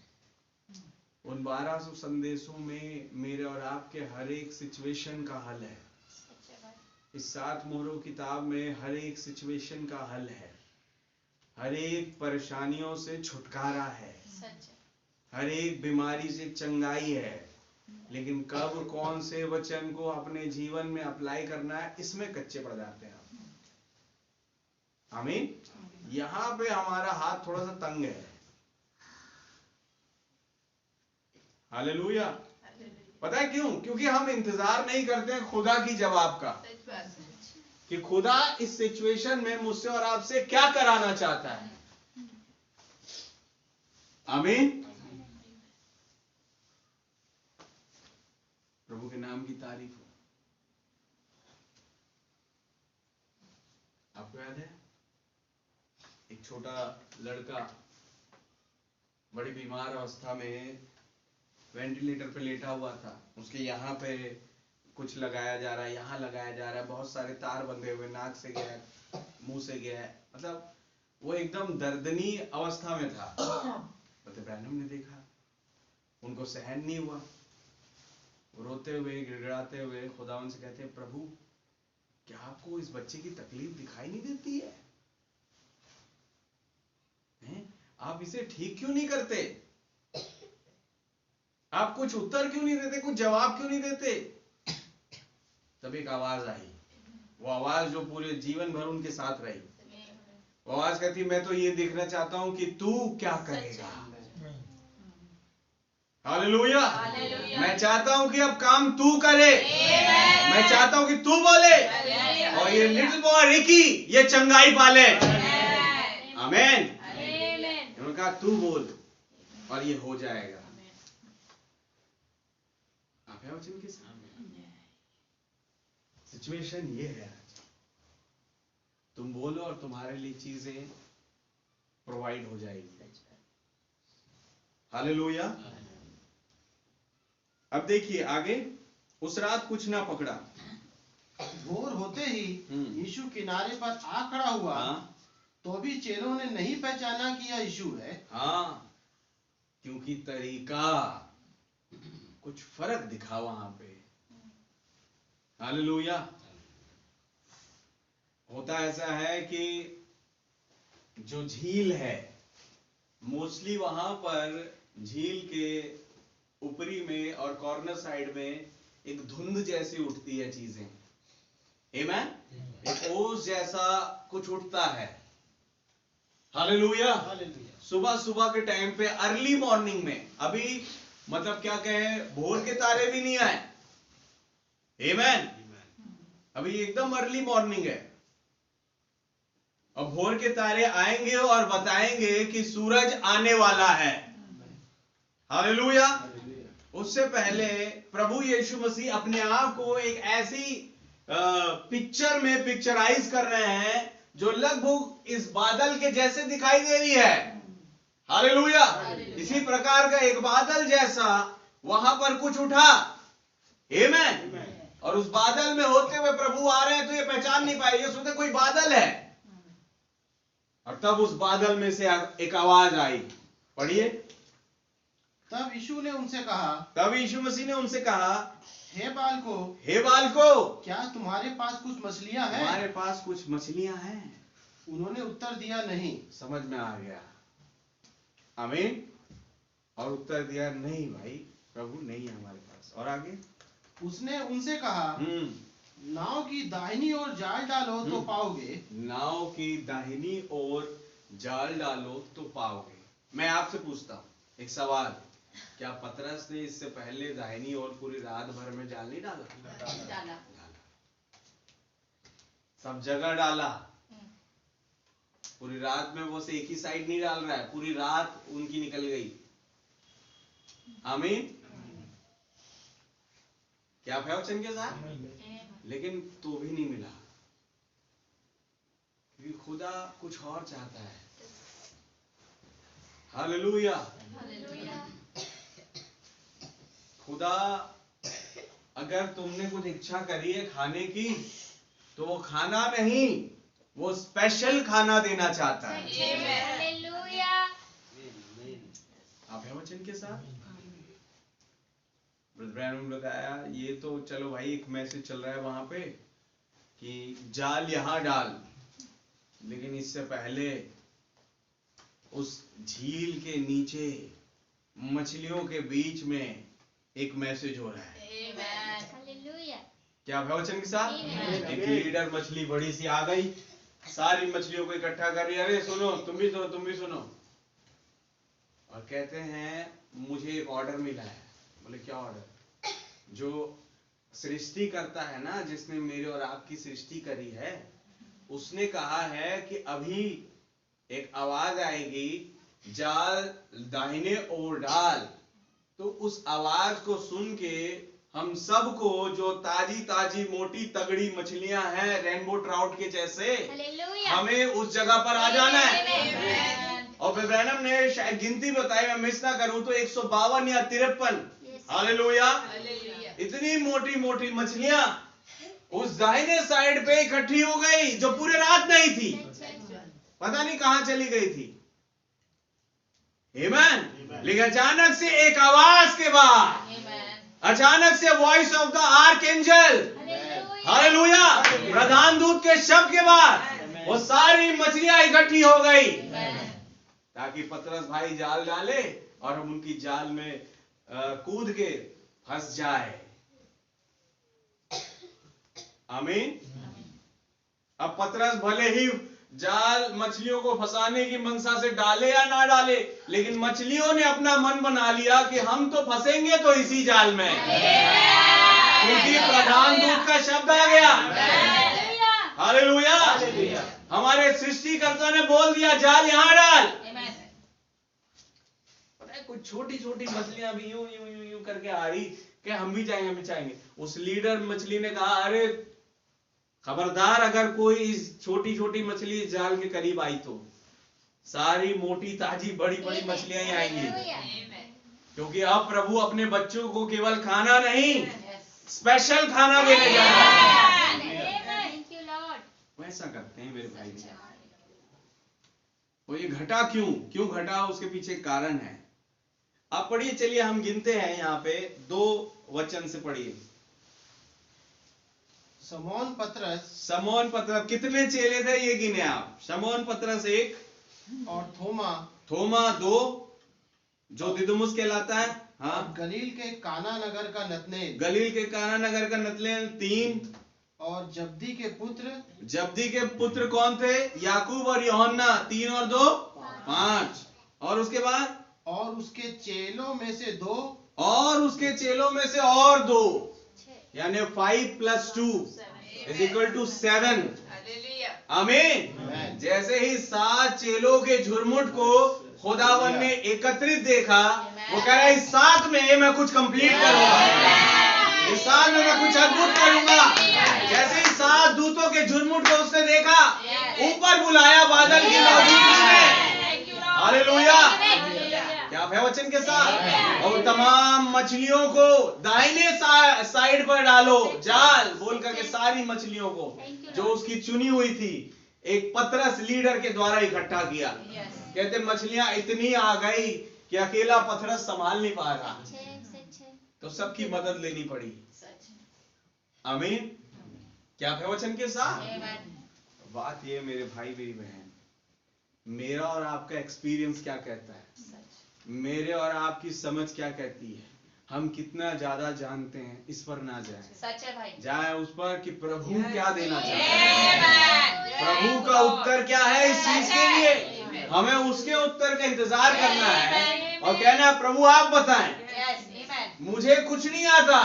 उन 1200 संदेशों में मेरे और आपके हर एक सिचुएशन का हल है। इस 7 मोहरों किताब में हर एक सिचुएशन का हल है, हर एक परेशानियों से छुटकारा है, हर एक बीमारी से चंगाई है। लेकिन कब कौन से वचन को अपने जीवन में अप्लाई करना है इसमें कच्चे पड़ जाते हैं आप। आमीन। यहां पे हमारा हाथ थोड़ा सा तंग है। हालेलुया। पता है क्यों? क्योंकि हम इंतजार नहीं करते हैं खुदा की जवाब का, कि खुदा इस सिचुएशन में मुझसे और आपसे क्या कराना चाहता है। आमीन। प्रभु के नाम की तारीफ हो। आपको याद है एक छोटा लड़का बड़ी बीमार अवस्था में वेंटिलेटर पे लेटा हुआ था। उसके यहाँ पे कुछ लगाया जा रहा है, यहाँ लगाया जा रहा है, बहुत सारे तार बंधे हुए, नाक से गया है, मुंह से गया है, मतलब वो एकदम दर्दनीय अवस्था में था। ब्रदर ब्रैनम ने देखा, उनको सहन नहीं हुआ, रोते हुए गिड़गिड़ाते हुए खुदावन से कहते हैं प्रभु क्या आपको इस बच्चे की तकलीफ दिखाई नहीं देती है? आप इसे ठीक क्यों नहीं करते? आप कुछ उत्तर क्यों नहीं देते, कुछ जवाब क्यों नहीं देते? तब एक आवाज आई, वो आवाज जो पूरे जीवन भर उनके साथ रही। वो आवाज कहती, मैं तो ये देखना चाहता हूं कि तू क्या करेगा। हालेलुया। मैं चाहता हूं कि अब काम तू करे। मैं चाहता हूं कि तू बोले और ये लिटिल बॉय रिकी ये चंगाई पाले। आमीन। उन्होंने कहा तू बोल और ये हो जाएगा। आप है वचन के सामने। सिचुएशन ये है, तुम बोलो और तुम्हारे लिए चीजें प्रोवाइड हो जाएगी। हालेलुया। अब देखिए आगे, उस रात कुछ ना पकड़ा। भोर होते ही यीशु किनारे पर आ खड़ा हुआ। तो भी चेलों ने नहीं पहचाना कि यह यीशु है। हाँ, क्योंकि तरीका कुछ फर्क दिखा वहां पे। हालेलुया। होता ऐसा है कि जो झील है, मोस्टली वहां पर झील के ऊपरी में और कॉर्नर साइड में एक धुंध जैसी उठती है चीजें। आमीन। एक ओस जैसा कुछ उठता है। हालेलुया। सुबह सुबह के टाइम पे, अर्ली मॉर्निंग में, अभी मतलब क्या कहें, भोर के तारे भी नहीं आए। आमीन। अभी एकदम अर्ली मॉर्निंग है। अब भोर के तारे आएंगे और बताएंगे कि सूरज आने वाला है। हालेलुया। उससे पहले प्रभु यीशु मसीह अपने आप को एक ऐसी पिक्चर में पिक्चराइज कर रहे हैं जो लगभग इस बादल के जैसे दिखाई दे रही है। हालेलुया। इसी प्रकार का एक बादल जैसा वहां पर कुछ उठा। आमीन। और उस बादल में होते हुए प्रभु आ रहे हैं, तो ये पहचान नहीं पाए, ये सोचते कोई बादल है। और तब उस बादल में से एक आवाज आई। पढ़िए। तब यीशु ने उनसे कहा, तब यीशु मसीह ने उनसे कहा, हे बालको, हे बालको, क्या तुम्हारे पास कुछ मछलियां हैं? तुम्हारे पास कुछ मछलियां हैं? उन्होंने उत्तर दिया, नहीं। समझ में आ गया। आमीन। और उत्तर दिया, नहीं भाई प्रभु, नहीं है हमारे पास। और आगे उसने उनसे कहा, नाव की दाहिनी ओर जाल डालो तो पाओगे। नाव की दाहिनी ओर जाल डालो तो पाओगे। मैं आपसे पूछता हूं एक सवाल, क्या पतरस ने इससे पहले दाहिनी ओर पूरी रात भर में जाल नहीं डाला? डाला। सब जगह डाला। पूरी रात में वो से एक ही साइड नहीं डाल रहा है, पूरी रात उनकी निकल गई। आमीन। क्या आप है वचन के साथ? लेकिन तो भी नहीं मिला, क्योंकि खुदा कुछ और चाहता है। हालेलुया। खुदा अगर तुमने कुछ इच्छा करी है खाने की, तो वो खाना नहीं, वो स्पेशल खाना देना चाहता है। आप है वचन के साथ? ब्रदर ने बताया, ये तो चलो भाई एक मैसेज चल रहा है वहां पे कि जाल यहां डाल, लेकिन इससे पहले उस झील के नीचे मछलियों के बीच में एक मैसेज हो रहा है। क्या आप है वचन के साथ? एक लीडर मछली बड़ी सी आ गई, सारी मछलियों को इकट्ठा कर रही, अरे सुनो, तुम भी सुनो। और कहते हैं मुझे एक ऑर्डर मिला है। बोले क्या ऑर्डर? जो सृष्टि करता है ना, जिसने मेरे और आपकी सृष्टि करी है, उसने कहा है कि अभी एक आवाज आएगी, जाल दाहिने ओर डाल। तो उस आवाज को सुन के हम सबको, जो ताजी ताजी मोटी तगड़ी मछलियां हैं रेनबो ट्राउट के जैसे, हमें उस जगह पर आ जाना है। और ब्रैनम ने शायद गिनती बताई, मैं मिस ना करूं तो 152 या 53, हालेलुया, इतनी मोटी मोटी मछलियां उस दाहिने साइड पे इकट्ठी हो गई, जो पूरे रात नहीं थी, पता नहीं कहां चली गई थी। आमीन। लेकिन अचानक से एक आवाज के बाद, अचानक से voice of the archangel, hallelujah, प्रधान दूत के शब्द के बाद वो सारी मछलियां इकट्ठी हो गई, ताकि पतरस भाई जाल डाले और हम उनकी जाल में कूद के फंस जाए। आमीन। अब पतरस भले ही जाल मछलियों को फंसाने की मंशा से डाले या ना डाले, लेकिन मछलियों ने अपना मन बना लिया कि हम तो फंसेंगे तो इसी जाल में, क्योंकि प्रधान दूत का शब्द आ गया। हालेलुया। हमारे सृष्टिकर्ता ने बोल दिया जाल यहां डाल। पता है कुछ छोटी छोटी मछलियां भी यूं यूं यूं यूं करके आ रही कि हम भी जाएंगे, हम भी जाएंगे। उस लीडर मछली ने कहा, अरे खबरदार, अगर कोई इस छोटी छोटी मछली इस जाल के करीब आई तो सारी मोटी ताजी बड़ी बड़ी मछलियां ही आएंगी, क्योंकि अब प्रभु अपने बच्चों को केवल खाना नहीं, स्पेशल खाना देने जा रहा है। वैसा करते हैं मेरे भाई। वो ये घटा क्यों घटा, उसके पीछे कारण है। आप पढ़िए, चलिए हम गिनते हैं यहाँ पे 2 वचन से पढ़िए। समौन पतरस कितने चेले थे ये गिने आप। समौन पतरस 1 और थोमा 2 जो दिदुमुस कहलाता है, हाँ। गलील के काना नगर का नतनेल 3 और जब्दी के पुत्र कौन थे? याकूब और यूहन्ना 3 और 2 5। और उसके बाद और उसके चेलों में से 2 और 2, यानी 5 + 2 = 7। आमीन। जैसे ही 7 चेलों के झुरमुट को खुदावन ने एकत्रित देखा, वो कह रहा है इस 7 में मैं कुछ कंप्लीट करूंगा, इस 7 में मैं कुछ अद्भुत करूंगा। जैसे ही 7 दूतों के झुरमुट को उसने देखा, ऊपर बुलाया बादल की मौजूदगी में। हालेलुया। क्या है वचन के साथ। और तमाम मछलियों को दाहिने साइड पर डालो जाल बोल करके, सारी मछलियों को जो उसकी चुनी हुई थी एक पतरस लीडर के द्वारा इकट्ठा किया। कहते मछलियां इतनी आ गई कि अकेला पतरस संभाल नहीं पा रहा, तो सबकी मदद लेनी पड़ी। आमीन। क्या है वचन के साथ। बात ये मेरे भाई मेरी बहन, मेरा और आपका एक्सपीरियंस क्या कहता है, मेरे और आपकी समझ क्या कहती है, हम कितना ज्यादा जानते हैं, इस पर ना जाए। सच है भाई। जाए उस पर कि प्रभु क्या देना चाहते हैं, प्रभु का उत्तर क्या है इस चीज के लिए। हमें उसके उत्तर का इंतजार करना है और कहना है प्रभु आप बताएं, मुझे कुछ नहीं आता,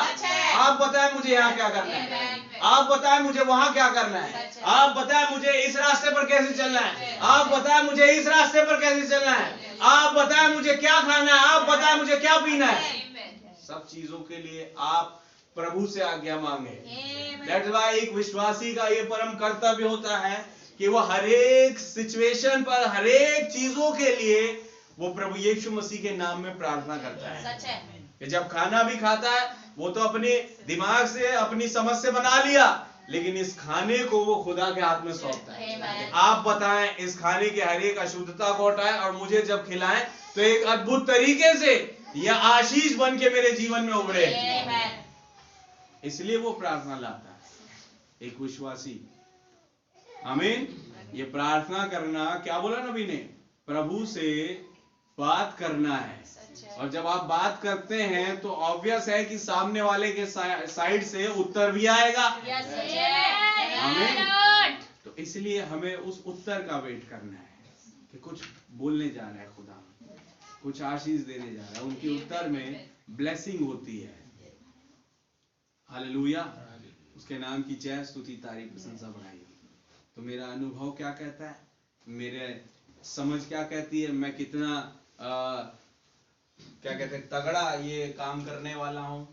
आप बताएं मुझे यहाँ क्या करना है, आप बताएं मुझे वहां क्या करना है, आप बताएं मुझे इस रास्ते पर कैसे चलना है, आप बताएं मुझे इस रास्ते पर कैसे चलना है, आप बताएं मुझे क्या खाना है, आप बताएं मुझे क्या पीना है। सब चीजों के लिए आप प्रभु से आज्ञा मांगे। दैट्स व्हाई एक विश्वासी का ये परम कर्तव्य होता है कि वो हर एक सिचुएशन पर, हर एक चीजों के लिए वो प्रभु यीशु मसीह के नाम में प्रार्थना करता है। सच है। कि जब खाना भी खाता है वो तो अपने दिमाग से, अपनी समझ से बना लिया, लेकिन इस खाने को वो खुदा के हाथ में सौंपता है। आप बताएं इस खाने की हर एक अशुद्धता को हटाएं और मुझे जब खिलाएं तो एक अद्भुत तरीके से यह आशीष बन के मेरे जीवन में उभरे। इसलिए वो प्रार्थना लाता है एक विश्वासी। आमीन। ये प्रार्थना करना, क्या बोला नबी ने, प्रभु से बात करना है। और जब आप बात करते हैं तो ऑब्वियस है कि सामने वाले के साइड से उत्तर भी आएगा। आमीन। तो इसलिए हमें उस उत्तर का वेट करना है कि कुछ बोलने जा रहा है खुदा, कुछ आशीष देने जा रहा है, उनके उत्तर में ब्लेसिंग होती है। हालेलुया। उसके नाम की जय स्तुति तारीफ प्रशंसा बढ़ाई। तो मेरा अनुभव क्या कहता है, मेरे समझ क्या कहती है, मैं कितना क्या कहते हैं तगड़ा ये काम करने वाला हूं,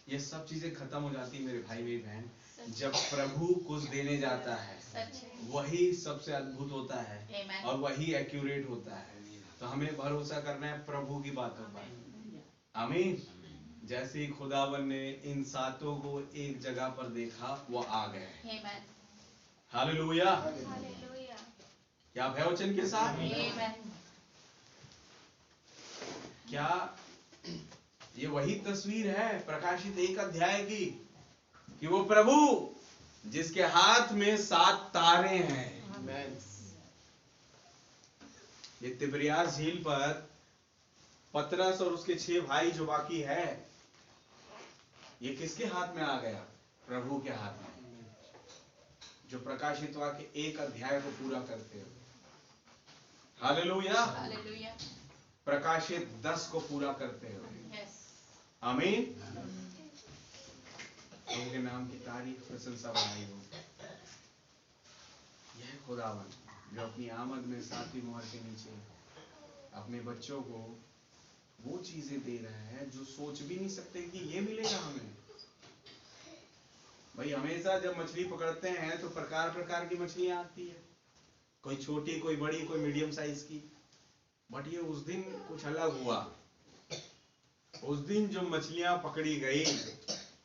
ये सब चीजें खत्म हो जाती है मेरे भाई मेरी बहन जब प्रभु कुछ देने जाता है। वही सबसे अद्भुत होता है और वही एक्यूरेट होता है। तो हमें भरोसा करना है प्रभु की बातों पर। आमीन। जैसे ही खुदावन ने इन 7 को एक जगह पर देखा, वो आ गए। हालेलुया। क्या भय वचन के साथ। क्या ये वही तस्वीर है प्रकाशित 1 अध्याय की कि वो प्रभु जिसके हाथ में 7 तारे हैं। ये तिबरियास झील पर पतरस और उसके 6 भाई जो बाकी है, ये किसके हाथ में आ गया, प्रभु के हाथ में। जो प्रकाशित वाक्य 1 अध्याय को पूरा करते हो। हालेलुया। प्रकाशित 10 को पूरा करते हो। आमीन। उनके नाम की तारीफ प्रशंसा बढ़ाई हो। यह खुदावन जो अपनी आमद में 7वीं मोहर के नीचे अपने बच्चों को वो चीजें दे रहा है जो सोच भी नहीं सकते कि ये मिलेगा हमें। भाई हमेशा जब मछली पकड़ते हैं तो प्रकार प्रकार की मछलियां आती है, कोई छोटी, कोई बड़ी, कोई मीडियम साइज की। बट ये उस दिन कुछ अलग हुआ। उस दिन जो मछलियां पकड़ी गई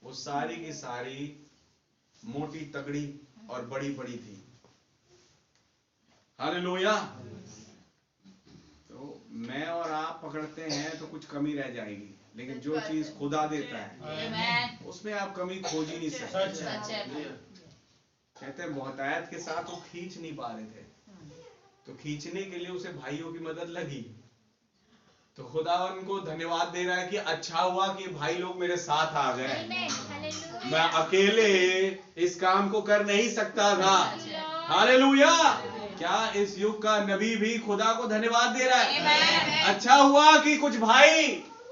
वो सारी की सारी मोटी, तगड़ी और बड़ी बड़ी थी। हालेलुया। तो मैं और आप पकड़ते हैं तो कुछ कमी रह जाएगी, लेकिन जो चीज खुदा देता है उसमें आप कमी खोज ही नहीं सकते। कहते हैं बहुतायत के साथ वो खींच नहीं पा रहे थे, तो खींचने के लिए उसे भाइयों की मदद लगी। तो खुदा उनको धन्यवाद दे रहा है कि अच्छा हुआ कि भाई लोग मेरे साथ आ गए। मैं अकेले इस काम को कर नहीं सकता था। हालेलुया। क्या इस युग का नबी भी खुदा को धन्यवाद दे रहा है? अच्छा हुआ कि कुछ भाई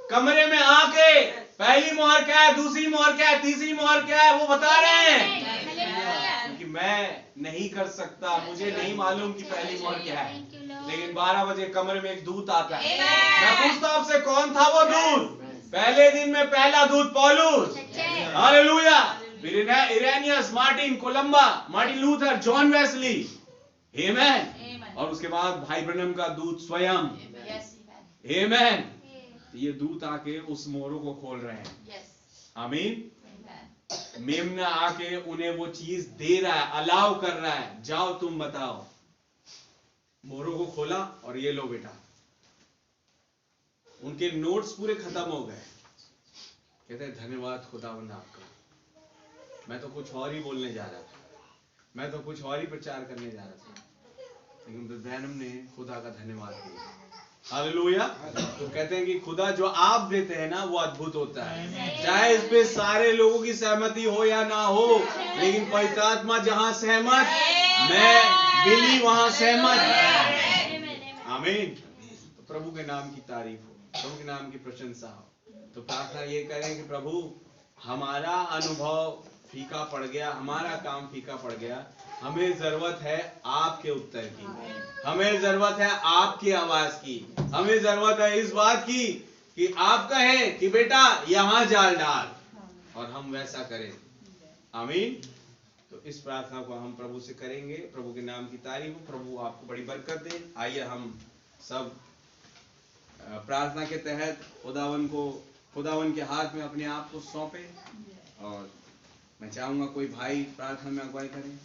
कमरे में आके पहली मोहर क्या है, दूसरी मोहर क्या है, तीसरी मोहर क्या है वो बता रहे हैं। क्योंकि मैं नहीं कर सकता, मुझे नहीं मालूम कि पहली मोहर क्या है। लेकिन 12 बजे कमरे में एक दूत आता है। मैं पूछता हूं आपसे, कौन था वो दूत? पहले दिन में पहला दूत पौलुस। Hallelujah. Irenaeus, Martin Columba, Martin Luther, John Wesley. Amen. और उसके बाद भाई ब्रनम का दूत स्वयं। आमेन। ये दूत आके उस मोहरों को खोल रहे हैं। आमीन। मेमना आके उन्हें वो चीज दे रहा है, अलाउ कर रहा है, जाओ तुम बताओ। मोहरों को खोला और ये लो बेटा। उनके नोट्स पूरे खत्म हो गए। कहते हैं धन्यवाद खुदावंद आपका। मैं तो कुछ और ही बोलने जा रहा था, मैं तो कुछ और ही प्रचार करने जा रहा था, लेकिन ब्रैनम ने खुदा का धन्यवाद किया। हालेलुया। तो कहते हैं कि खुदा जो आप देते हैं ना वो अद्भुत होता है। चाहे इस पे सारे लोगों की सहमति हो या ना हो, लेकिन पवित्र आत्मा जहां सहमत, मैं बिली वहां सहमत। आमीन। तो प्रभु के नाम की तारीफ हो, प्रभु के नाम की प्रशंसा हो। तो प्रार्थना ये करें कि प्रभु हमारा अनुभव फीका पड़ गया, हमारा काम फीका पड़ गया, हमें जरूरत है आपके उत्तर की, हमें जरूरत है आपकी आवाज की, हमें जरूरत है इस बात की कि आप कहें कि बेटा यहां जाल डाल और हम वैसा करें। आमीन। तो इस प्रार्थना को हम प्रभु से करेंगे। प्रभु के नाम की तारीफ हो। प्रभु आपको बड़ी बरकत दे। आइए हम सब प्रार्थना के तहत खुदावन के हाथ में अपने आप को सौंपे। और मैं चाहूंगा कोई भाई प्रार्थना में अगुवाई करें।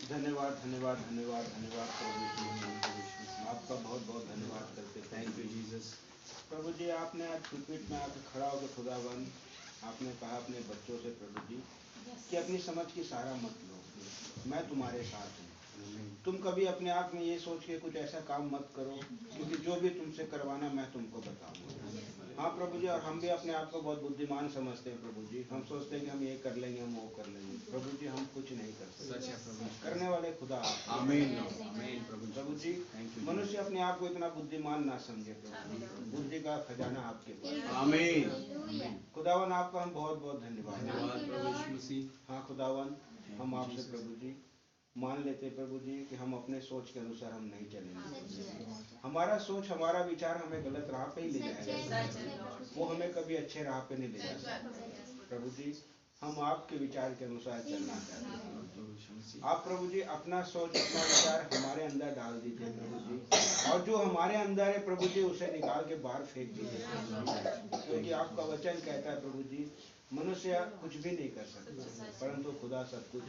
धन्यवाद धन्यवाद धन्यवाद धन्यवाद प्रभु, आपका बहुत बहुत धन्यवाद करते। Thank you Jesus. प्रभु जी आपने आज पुलपिट में आकर खड़ा होकर खुदावन आपने कहा अपने बच्चों से प्रभु जी कि अपनी समझ की सहारा मत लो, मैं तुम्हारे साथ हूँ। तुम कभी अपने आप में ये सोच के कुछ ऐसा काम मत करो, क्योंकि जो भी तुमसे करवाना मैं तुमको बताऊंगा। हाँ प्रभु जी, और हम भी अपने आप को बहुत बुद्धिमान समझते हैं प्रभु जी। हम सोचते हैं कि हम ये कर लेंगे, हम वो कर लेंगे। प्रभु जी हम कुछ नहीं कर सकते। सच है प्रभु। करने वाले खुदा आप। आमीन आमीन प्रभु जी। मनुष्य अपने आप को इतना बुद्धिमान ना समझे प्रभु जी, बुद्धि का खजाना आपके पास। आमीन। खुदावन आपका हम बहुत बहुत धन्यवाद प्रभु मसीह। हाँ खुदावन, हम आपसे प्रभु जी मान लेते प्रभु जी कि हम अपने सोच के अनुसार हम नहीं चलेंगे। हमारा सोच, हमारा विचार हमें गलत राह पे ही ले जाएगा, वो हमें कभी अच्छे राह पे नहीं ले जा सकता। प्रभु जी हम आपके विचार के अनुसार चलना चाहते हैं। आप प्रभु जी अपना सोच, अपना विचार हमारे अंदर डाल दीजिए प्रभु जी, और जो हमारे अंदर है प्रभु जी उसे निकाल के बाहर फेंक दीजिए। क्योंकि आपका वचन कहता है प्रभु जी मनुष्य कुछ भी नहीं कर सकता, परंतु खुदा सब कुछ।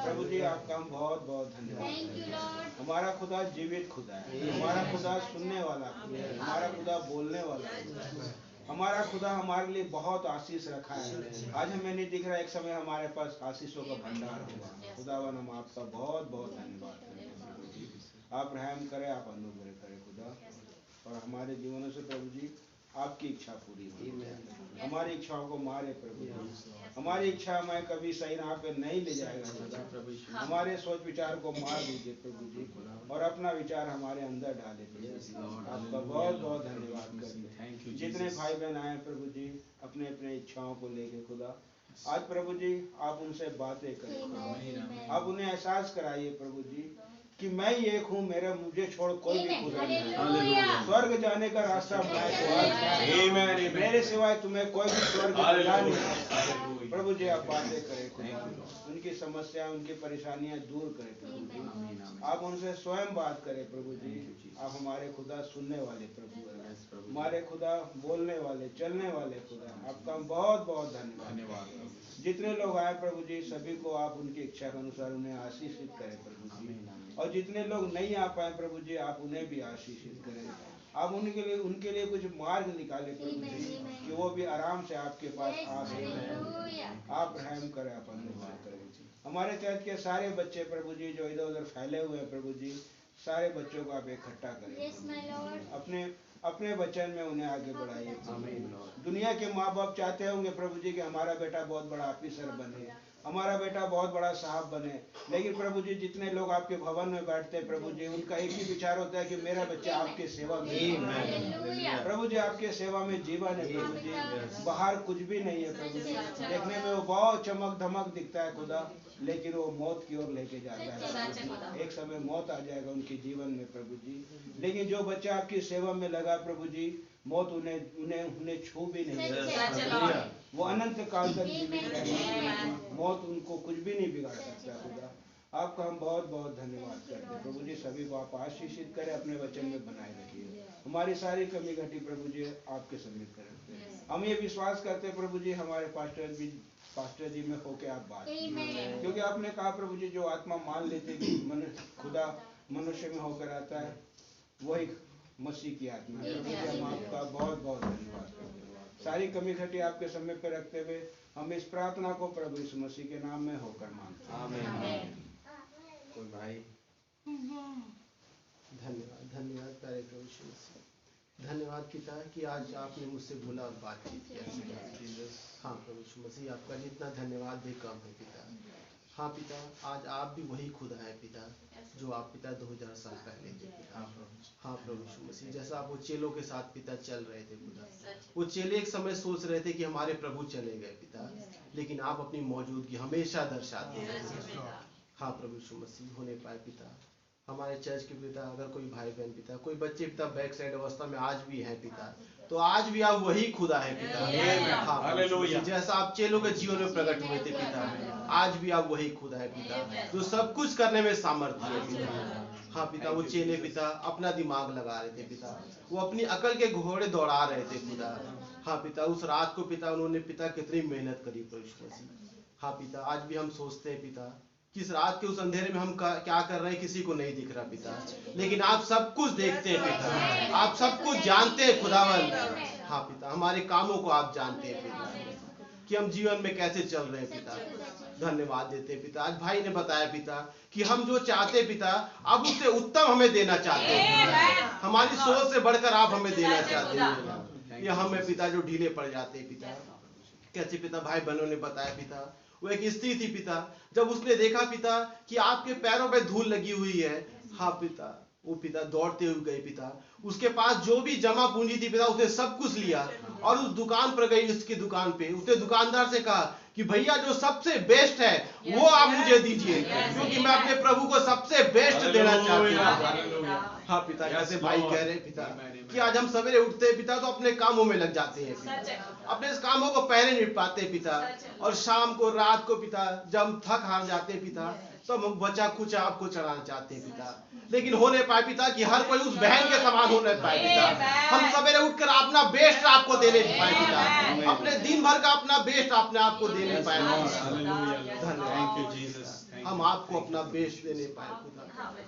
प्रभु जी आपका हम बहुत बहुत धन्यवाद। हमारा खुदा जीवित खुदा है, हमारा खुदा सुनने वाला खुदा है, हमारा खुदा बोलने वाला है, हमारा खुदा हमारे लिए बहुत आशीष रखा है। आज हमें नहीं दिख रहा, एक समय हमारे पास आशीषों का भंडार होगा। खुदावन हम आपका बहुत बहुत धन्यवाद करते हैं प्रभु जी। आप रहम करें, आप अनुग्रह करें खुदा, और हमारे जीवनों से प्रभु जी आपकी इच्छा पूरी हो। हमारी इच्छाओं को मारे प्रभु, हमारी इच्छा मैं कभी सही राह पे नहीं ले जाएगा खुदा। हमारे सोच विचार को मार दीजिए प्रभु जी, और अपना विचार हमारे अंदर डाले प्रभु जी। आपका बहुत बहुत धन्यवाद करते हैं। जितने भाई बहन आए प्रभु जी अपने अपने इच्छाओं को लेके खुदा, आज प्रभु जी आप उनसे बातें करें, आप उन्हें एहसास कराइए प्रभु जी कि मैं एक हूँ, मेरा मुझे छोड़ कोई भी खुदा नहीं है। स्वर्ग जाने का रास्ता मैं, मेरे सिवाय तुम्हें कोई भी स्वर्ग नहीं। प्रभु जी आप बातें करें खुदा, उनकी समस्या उनकी परेशानियां दूर करें प्रभु जी। आप उनसे स्वयं बात करें प्रभु जी। आप हमारे खुदा सुनने वाले प्रभु हैं, हमारे खुदा बोलने वाले चलने वाले खुदा, आपका बहुत बहुत धन्यवाद। जितने लोग आए प्रभु जी सभी को आप उनकी इच्छा के अनुसार उन्हें आशीषित करें प्रभु जी, और जितने लोग नहीं आ पाए प्रभु जी आप उन्हें भी आशीषित करें। आप उनके लिए कुछ मार्ग निकाले प्रभु जी कि वो भी आराम से आपके पास आ सके। आप रहम करें, आप अनुग्रह करें। हमारे चर्च के सारे बच्चे प्रभु जी जो इधर उधर फैले हुए हैं प्रभु जी, सारे बच्चों को आप इकट्ठा करें, अपने अपने वचन में उन्हें आगे बढ़ाइए। दुनिया के माँ बाप चाहते होंगे प्रभु जी कि हमारा बेटा बहुत बड़ा ऑफिसर बने, हमारा बेटा बहुत बड़ा साहब बने, लेकिन प्रभु जी जितने लोग आपके भवन में बैठते हैं प्रभु जी उनका एक ही विचार होता है कि मेरा बच्चा आपके सेवा में, प्रभु जी आपके सेवा में जीवन है प्रभु जी, बाहर कुछ भी नहीं है प्रभु जी। देखने में वो बहुत चमक धमक दिखता है खुदा, लेकिन वो मौत की ओर लेके जाता है। एक समय मौत आ जाएगा उनके जीवन में प्रभु जी, लेकिन जो बच्चा आपकी सेवा में लगा प्रभु जी मौत उन्हें छू भी नहीं सकता, वो अनंत काल तक जीवित रहेगा, मौत उनको कुछ भी नहीं बिगाड़ सकता खुदा। आपका हम बहुत बहुत धन्यवाद करते हैं प्रभु जी। सभी को आप आशीषित करें, अपने वचन में बनाए रखिए, हमारी सारी कमी घटी प्रभु जी आपके समीप करें। हम ये विश्वास करते हैं प्रभु जी हमारे पास्टर जी में होके आप बात, क्योंकि आपने कहा प्रभु जी जो आत्मा मान लेते कि खुदा मनुष्य में होकर आता है वही मसीह की आत्मा है। प्रभु जी हम आपका बहुत बहुत धन्यवाद करते हैं। सारी कमी घटी आपके समय पर रखते हुए हम इस प्रार्थना को प्रभु यीशु मसीह के नाम में होकर मांगते हैं, आमीन। कोई भाई? धन्यवाद धन्यवाद प्यारे प्रभु यीशु मसीह, धन्यवाद पिता कि आज आपने मुझसे बोला और बातचीत किया। हाँ प्रभु यीशु मसीह आपका जितना धन्यवाद भी कम है पिता। हाँ पिता आज आप भी वही खुदा है पिता जो आप पिता 2000 साल पहले थे पिता। हाँ प्रभु यीशु मसीह जैसा आप वो चेलों के साथ पिता चल रहे थे खुदा, वो चेले एक समय सोच रहे थे कि हमारे प्रभु चले गए पिता, लेकिन आप अपनी मौजूदगी हमेशा दर्शाते हैं। हाँ प्रभु यीशु मसीह होने पाए पिता हमारे चर्च के पिता, अगर कोई भाई बहन पिता कोई बच्चे पिता बैक साइड अवस्था में आज भी है पिता, तो आज भी आप वही खुदा है पिता। हाँ जैसा आप चेलों के जीवन में प्रकट हुए थे पिता, आज भी आप वही खुदा है पिता जो सब कुछ करने में सामर्थ्य है पिता। हाँ पिता वो चेले पिता अपना दिमाग लगा रहे थे पिता, वो अपनी अकल के घोड़े दौड़ा रहे थे खुदा। हाँ पिता उस रात को पिता उन्होंने पिता कितनी मेहनत करी प्रभु यीशु मसीह। हाँ पिता आज भी हम सोचते हैं पिता किस रात के उस अंधेरे में हम क्या कर रहे हैं किसी को नहीं दिख रहा पिता, लेकिन आप सब कुछ देखते हैं पिता, आप सब कुछ जानते हैं खुदावन। हाँ पिता हमारे कामों को आप जानते हैं पिता कि हम जीवन में कैसे चल रहे हैं पिता, धन्यवाद देते हैं पिता। आज भाई ने बताया पिता कि हम जो चाहते हैं पिता आप उससे उत्तम हमें देना चाहते हैं, हमारी सोच से बढ़कर आप हमें देना चाहते हैं। ये हमें पिता जो ढीले पड़ जाते हैं पिता, कैसे पिता भाई बहनों ने बताया पिता वो एक स्त्री थी पिता, जब उसने देखा पिता कि आपके पैरों पे धूल लगी हुई है, हाँ पिता वो पिता दौड़ते हुए गए पिता, उसके पास जो भी जमा पूंजी थी पिता उसने सब कुछ लिया और उस दुकान पर गई, उसकी दुकान पे उसने दुकानदार से कहा कि भैया जो सबसे बेस्ट है वो आप मुझे दीजिए, क्योंकि मैं अपने प्रभु को सबसे बेस्ट देना चाहती हूँ। हाँ पिता जैसे भाई कह रहे पिता कि आज हम सवेरे उठते हैं पिता तो अपने कामों में लग जाते हैं पिता, अपने इस कामों को पहले निपटाते हैं पिता, और शाम को रात को पिता जब हम थक हार जाते हैं पिता तो हम बचा कुछ आपको चढ़ाना चाहते हैं पिता, लेकिन हो नहीं पाए पिता कि हर कोई उस बहन के समान हो नहीं पाए पिता। हम सवेरे उठकर अपना बेस्ट आपको दे नहीं पाए पिता, अपने दिन भर का अपना बेस्ट अपने आप को दे नहीं पाए। धन्यवाद हम आपको अपना बेस्ट दे नहीं पाए पिता।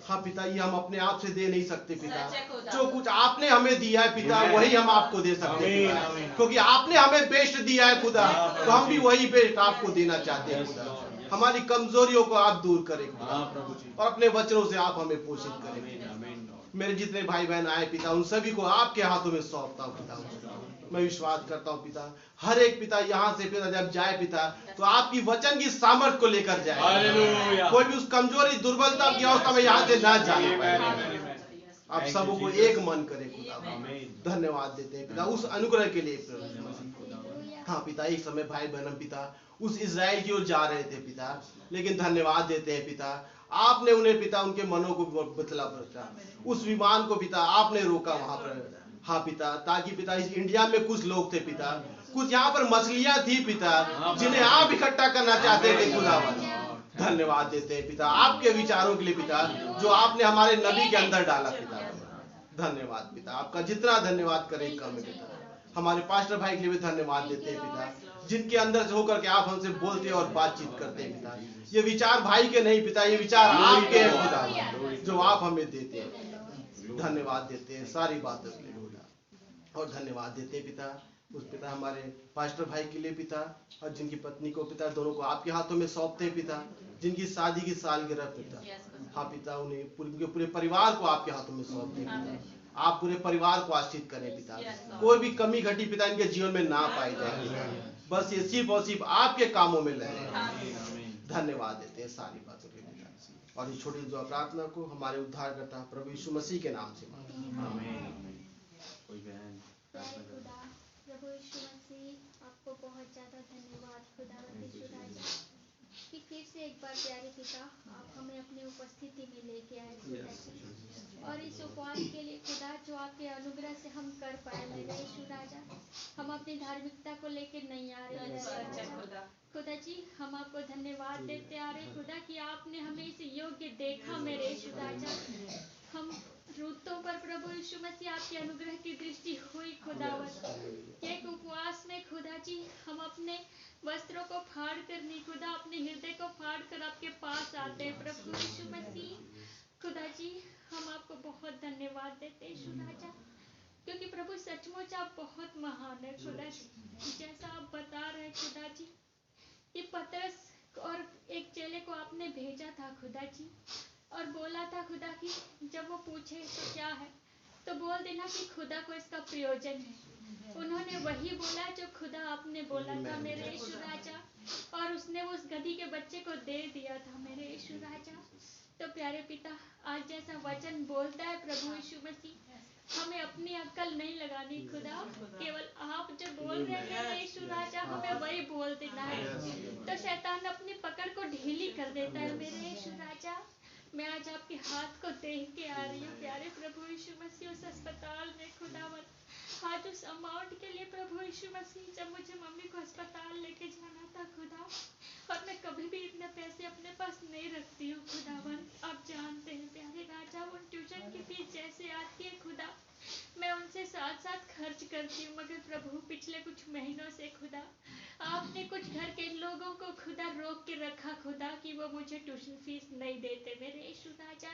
हाँ पिता ये हम अपने आप से दे नहीं सकते पिता, जो कुछ आपने हमें दिया है पिता वही हम आपको दे सकते हैं, क्योंकि आपने हमें बेस्ट दिया है खुदा, तो हम भी वही बेस्ट आपको देना चाहते हैं खुदा। हमारी कमजोरियों को आप दूर करें और अपने वचनों से आप हमें पोषित करें। मेरे जितने भाई बहन आए पिता उन सभी को आपके हाथों में सौंपता हूं पिता, मैं विश्वास करता हूँ पिता, हर एक पिता यहाँ से पिता जब जाए पिता तो आपकी वचन की सामर्थ को लेकर जाए, कोई भी उस कमजोरी दुर्बलता की अवस्था में यहाँ से ना जाए। आप सबको एक मन करे खुदा, धन्यवाद देते हैं पिता उस अनुग्रह के लिए। हाँ पिता, एक समय भाई बहन पिता उस इज़राइल की ओर जा रहे थे पिता, लेकिन धन्यवाद देते हैं पिता आपने उन्हें पिता उनके मनों को बतला पिता, उस विमान को पिता आपने रोका वहां पर। हाँ पिता, ताकि पिता इस इंडिया में कुछ लोग थे पिता, कुछ यहाँ पर मछलियां थी पिता जिन्हें आप इकट्ठा करना चाहते थे खुदावन। धन्यवाद देते हैं पिता आपके विचारों के लिए पिता जो आपने हमारे नबी के अंदर डाला पिता। धन्यवाद पिता, आपका जितना धन्यवाद करें कम है पिता। हमारे पास्टर भाई के लिए भी धन्यवाद देते हैं पिता, जिनके अंदर से होकर के आप हमसे बोलते और बातचीत करते हैं पिता। ये विचार भाई के नहीं पिता, ये विचार आपके हैं खुदा जो आप हमें देते हैं। धन्यवाद देते हैं सारी बातों के लिए खुदा, और धन्यवाद देते हैं पिता उस पिता हमारे पास्टर भाई के लिए पिता, और जिनकी पत्नी को पिता दोनों को आपके हाथों में सौंपते हैं पिता, जिनकी शादी की सालगिरह पिता। हाँ पिता, उन्हें पूरे परिवार को आपके हाथों में सौंपते हैं पिता। आप पूरे परिवार को आशीष करें पिता, कोई भी कमी घटी पिता इनके जीवन में ना पाई जाए, बस ये सिर्फ और सिर्फ आपके कामों में लगे। धन्यवाद देते हैं सारी बातों के लिए, और इस छोटी जो प्रार्थना को हमारे उद्धारकर्ता प्रभु यीशु मसीह के नाम से प्रभु यीशु मसीह आपको बहुत ज़्यादा धन्यवाद खुदा कि फिर से एक बार प्यारे पिता आप हमें अपनी उपस्थिति में लेके आए खुदा जी, और इस उपवास के लिए खुदा जो आपके अनुग्रह से हम कर पाए मेरे यीशु राजा, हम अपनी धार्मिकता को लेकर नहीं आ रहे खुदा जी, हम आपको धन्यवाद देते आ रहे खुदा कि आपने हमें इस योग्य देखा मेरे यीशु राजा। हम रूतों पर प्रभु यीशु मसीह आपके अनुग्रह की दृष्टि हुई खुदावत, एक उपवास में खुदा जी हम अपने वस्त्रों को फाड़ कर नहीं खुदा, अपने हृदय को फाड़ कर आपके पास आते हैं प्रभु यीशु मसीह। खुदा जी हम आपको बहुत धन्यवाद देते हैं यीशु राजा, क्योंकि प्रभु सचमुच आप बहुत महान है खुदा जी। जैसा आप बता रहे खुदा जी कि पतरस और एक चेले को आपने भेजा था खुदा जी, और बोला था खुदा कि जब वो पूछे तो क्या है तो बोल देना कि खुदा को इसका प्रयोजन है। उन्होंने वही बोला जो खुदा आपने बोला था मेरे यीशु राजा, और उसने उस गधी के बच्चे को दे दिया था मेरे यीशु राजा। तो प्यारे पिता, आज जैसा वचन बोलता है प्रभु यीशु मसीह, हमें अपनी अक्ल नहीं लगानी खुदा, केवल आप जो बोल रहे हैं मेरे यीशु राजा हमें वही बोल देना है। तो शैतान अपनी पकड़ को ढीली कर देता है मेरे यीशु राजा। मैं आज आपके हाथ को देख के आ रही हूँ प्यारे प्रभु यीशु मसीह, उस अस्पताल में खुदावत, आज उस अमाउंट के लिए प्रभु यीशु मसीह, जब मुझे मम्मी को अस्पताल लेके जाना था खुदा, और मैं कभी भी इतने पैसे अपने पास नहीं रखती हूँ खुदावन, आप जानते हैं प्यारे राजा, उन ट्यूशन की फीस जैसे आती है खुदा मैं उनसे साथ साथ खर्च करती हूँ, मगर प्रभु पिछले कुछ महीनों से खुदा आपने कुछ घर के लोगों को खुदा रोक के रखा खुदा कि वो मुझे ट्यूशन फीस नहीं देते मेरे यीशु राजा।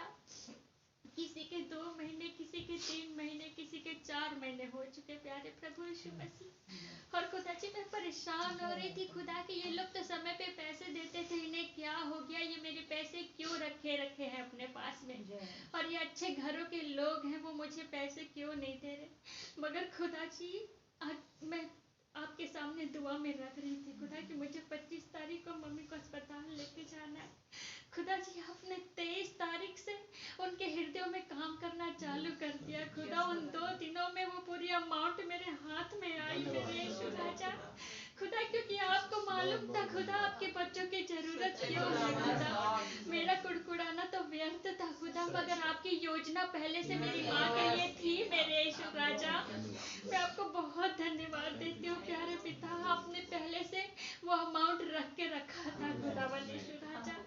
किसी के 2 महीने, किसी के 3 महीने, किसी के 4 महीने हो चुके प्यारे प्रभु यीशु मसीह। और खुदा जी मैं परेशान हो रही थी खुदा कि ये लोग तो समय पे पैसे देते थे, इन्हें क्या हो गया, ये मेरे पैसे क्यों रखे हैं अपने पास में, और ये अच्छे घरों के लोग हैं वो मुझे पैसे क्यों नहीं दे रहे। मगर खुदा जी आज मैं आपके सामने दुआ में रख रही थी खुदा कि मुझे 25 तारीख को मम्मी को अस्पताल लेके जाना है। खुदा जी आपने 23 तारीख से उनके हृदयों में काम करना चालू कर दिया खुदा, उन 2 दिनों में वो पूरी अमाउंट मेरे हाथ में आई मेरे यीशु राजा खुदा, क्योंकि आपको मालूम था खुदा आपके बच्चों की जरूरत क्यों है खुदा। मेरा कुड़कुड़ाना तो व्यर्थ था खुदा, मगर आपकी योजना पहले से मेरी माँ के लिए थी मेरे यीशु राजा। मैं आपको बहुत धन्यवाद देती हूँ प्यारे पिता, आपने पहले से वो अमाउंट रख के रखा था खुदावन यीशु राजा।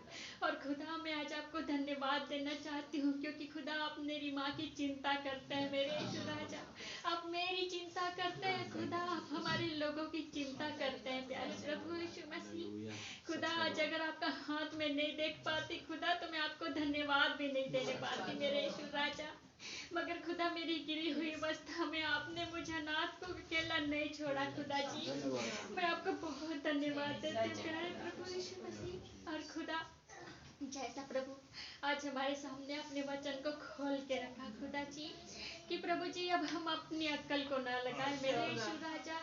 और खुदा मैं आज आपको धन्यवाद देना चाहती हूँ, क्योंकि खुदा आप मेरी माँ की चिंता करते हैं मेरे यीशु राजा, आप मेरी चिंता करते हैं खुदा, आप हमारे लोगों की चिंता करते हैं प्यारे प्रभु यीशु मसीह। खुदा आज अगर आपका हाथ में नहीं देख पाती खुदा तो मैं आपको धन्यवाद भी नहीं देने पाती मेरे यीशु राजा, मगर खुदा मेरी गिरी हुई अवस्था में आपने मुझे अनाथ को अकेला नहीं छोड़ा खुदा जी। मैं आपको बहुत धन्यवाद देती हूँ प्यारे प्रभु यीशु मसीह। और खुदा जैसा प्रभु आज हमारे सामने अपने वचन को खोल के रखा खुदा जी, कि प्रभु जी अब हम अपनी अक्ल को ना लगाए मेरे यीशु राजा,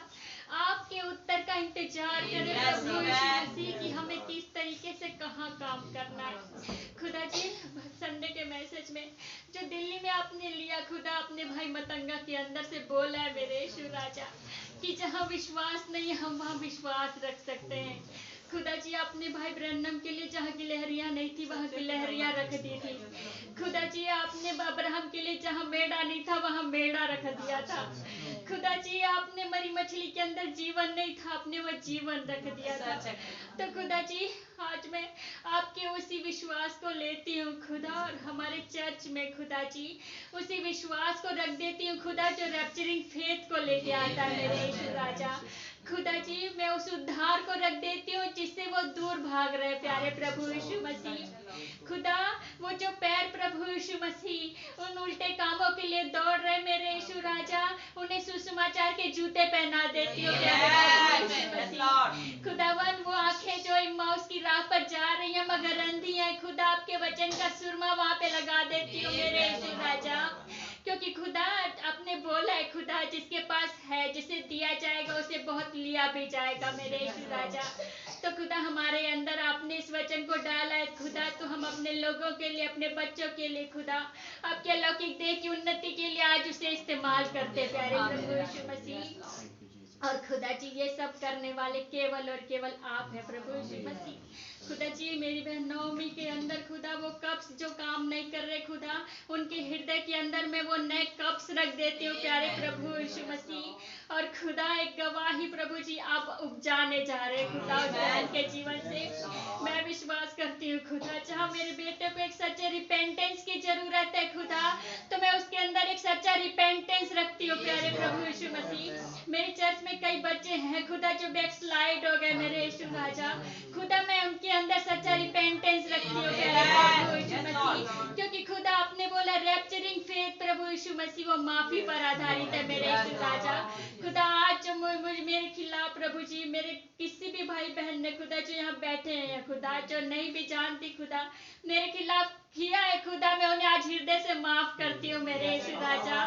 आपके उत्तर का इंतजार करें प्रभु यीशु मसीह कि हमें किस तरीके से कहाँ काम करना है। खुदा जी संडे के मैसेज में जो दिल्ली में आपने लिया खुदा, अपने भाई मतंगा के अंदर से बोला है मेरे यीशु राजा कि जहाँ विश्वास नहीं हम वहाँ विश्वास रख सकते हैं। खुदा जी आपने भाई ब्रन्नम के लिए जहाँ गिलहरियाँ नहीं थी वहाँ गिलहरियाँ रख दी थी। खुदा जी आपने अब्राहम के लिए जहाँ मेढ़ा नहीं था वहाँ मेढ़ा रख दिया था। खुदा जी आपने मरी मछली के अंदर जीवन नहीं था, आपने वह जीवन रख दिया था। तो खुदा जी आज मैं आपके उसी विश्वास को लेती हूँ खुदा, और हमारे चर्च में खुदा जी उसी विश्वास को रख देती हूँ खुदा, जो रैप्चरिंग फेथ को लेके आता है मेरे यीशु राजा। खुदा जी मैं उस उद्धार को रख देती हूँ जिससे वो दूर भाग रहे प्यारे प्रभु यीशु मसीह। खुदा वो जो पैर प्रभु यीशु मसीह उन उल्टे कामों के लिए दौड़ रहे मेरे यीशु राजा, उन्हें सुसमाचार के जूते पहना देती हूँ प्यारे प्रभु यीशु मसीह। खुदावन वो आंखें जो इम्माउस की राह पर जा रही हैं मगर अंधी हैं, खुदा आपके वचन का सुरमा वहाँ पे लगा देती हूँ मेरे यीशु राजा, क्योंकि खुदा आपने बोला है खुदा जिसके पास है जिसे दिया जाएगा उसे बहुत लिया भी जाएगा मेरे यीशु राजा। तो खुदा हमारे अंदर आपने इस वचन को डाला है खुदा, तो हम अपने लोगों के लिए अपने बच्चों के लिए खुदा आपके अलौकिक देह की उन्नति के लिए आज उसे इस्तेमाल करते प्यारे प्रभु यीशु मसीह। और खुदा जी ये सब करने वाले केवल और केवल आप हैं प्रभु यीशु मसीह। खुदा जी मेरी बहन नौमी के अंदर खुदा वो कप्स जो काम नहीं कर रहे खुदा, उनके हृदय के अंदर मैं वो नए कप्स रख देती हूँ प्यारे प्रभु यीशु मसीह। और खुदा एक गवाही प्रभु जी आप उपजाने जा रहे खुदा उस बहन के जीवन से। मैं विश्वास करती हूँ खुदा जहाँ मेरे बेटे को एक सच्चे रिपेंटेंस की जरूरत है खुदा, तो मैं उसके अंदर एक सच्चा रिपेंटेंस रखती हूँ प्यारे प्रभु यीशु मसीह। मेरे चर्च में कई बच्चे हैं खुदा जो बैकस्लाइड हो गए मेरे यीशु राजा, खुदा मैं उनके अंदर सच्चा रिपेंटेंस रखती हूँ प्यारे प्रभु यीशु मसीह, क्योंकि खुदा आपने बोला रैप्चरिंग फेथ प्रभु यीशु मसीह वो माफी पर आधारित है मेरे यीशु राजा। खुदा आज मेरे खिलाफ प्रभु जी मेरे किसी भी भाई बहन ने खुदा जो यहाँ बैठे हैं खुदा जो नहीं भी जानती खुदा मेरे खिलाफ किया है खुदा, मैं उन्हें आज हृदय से माफ करती हूँ मेरे यीशु राजा,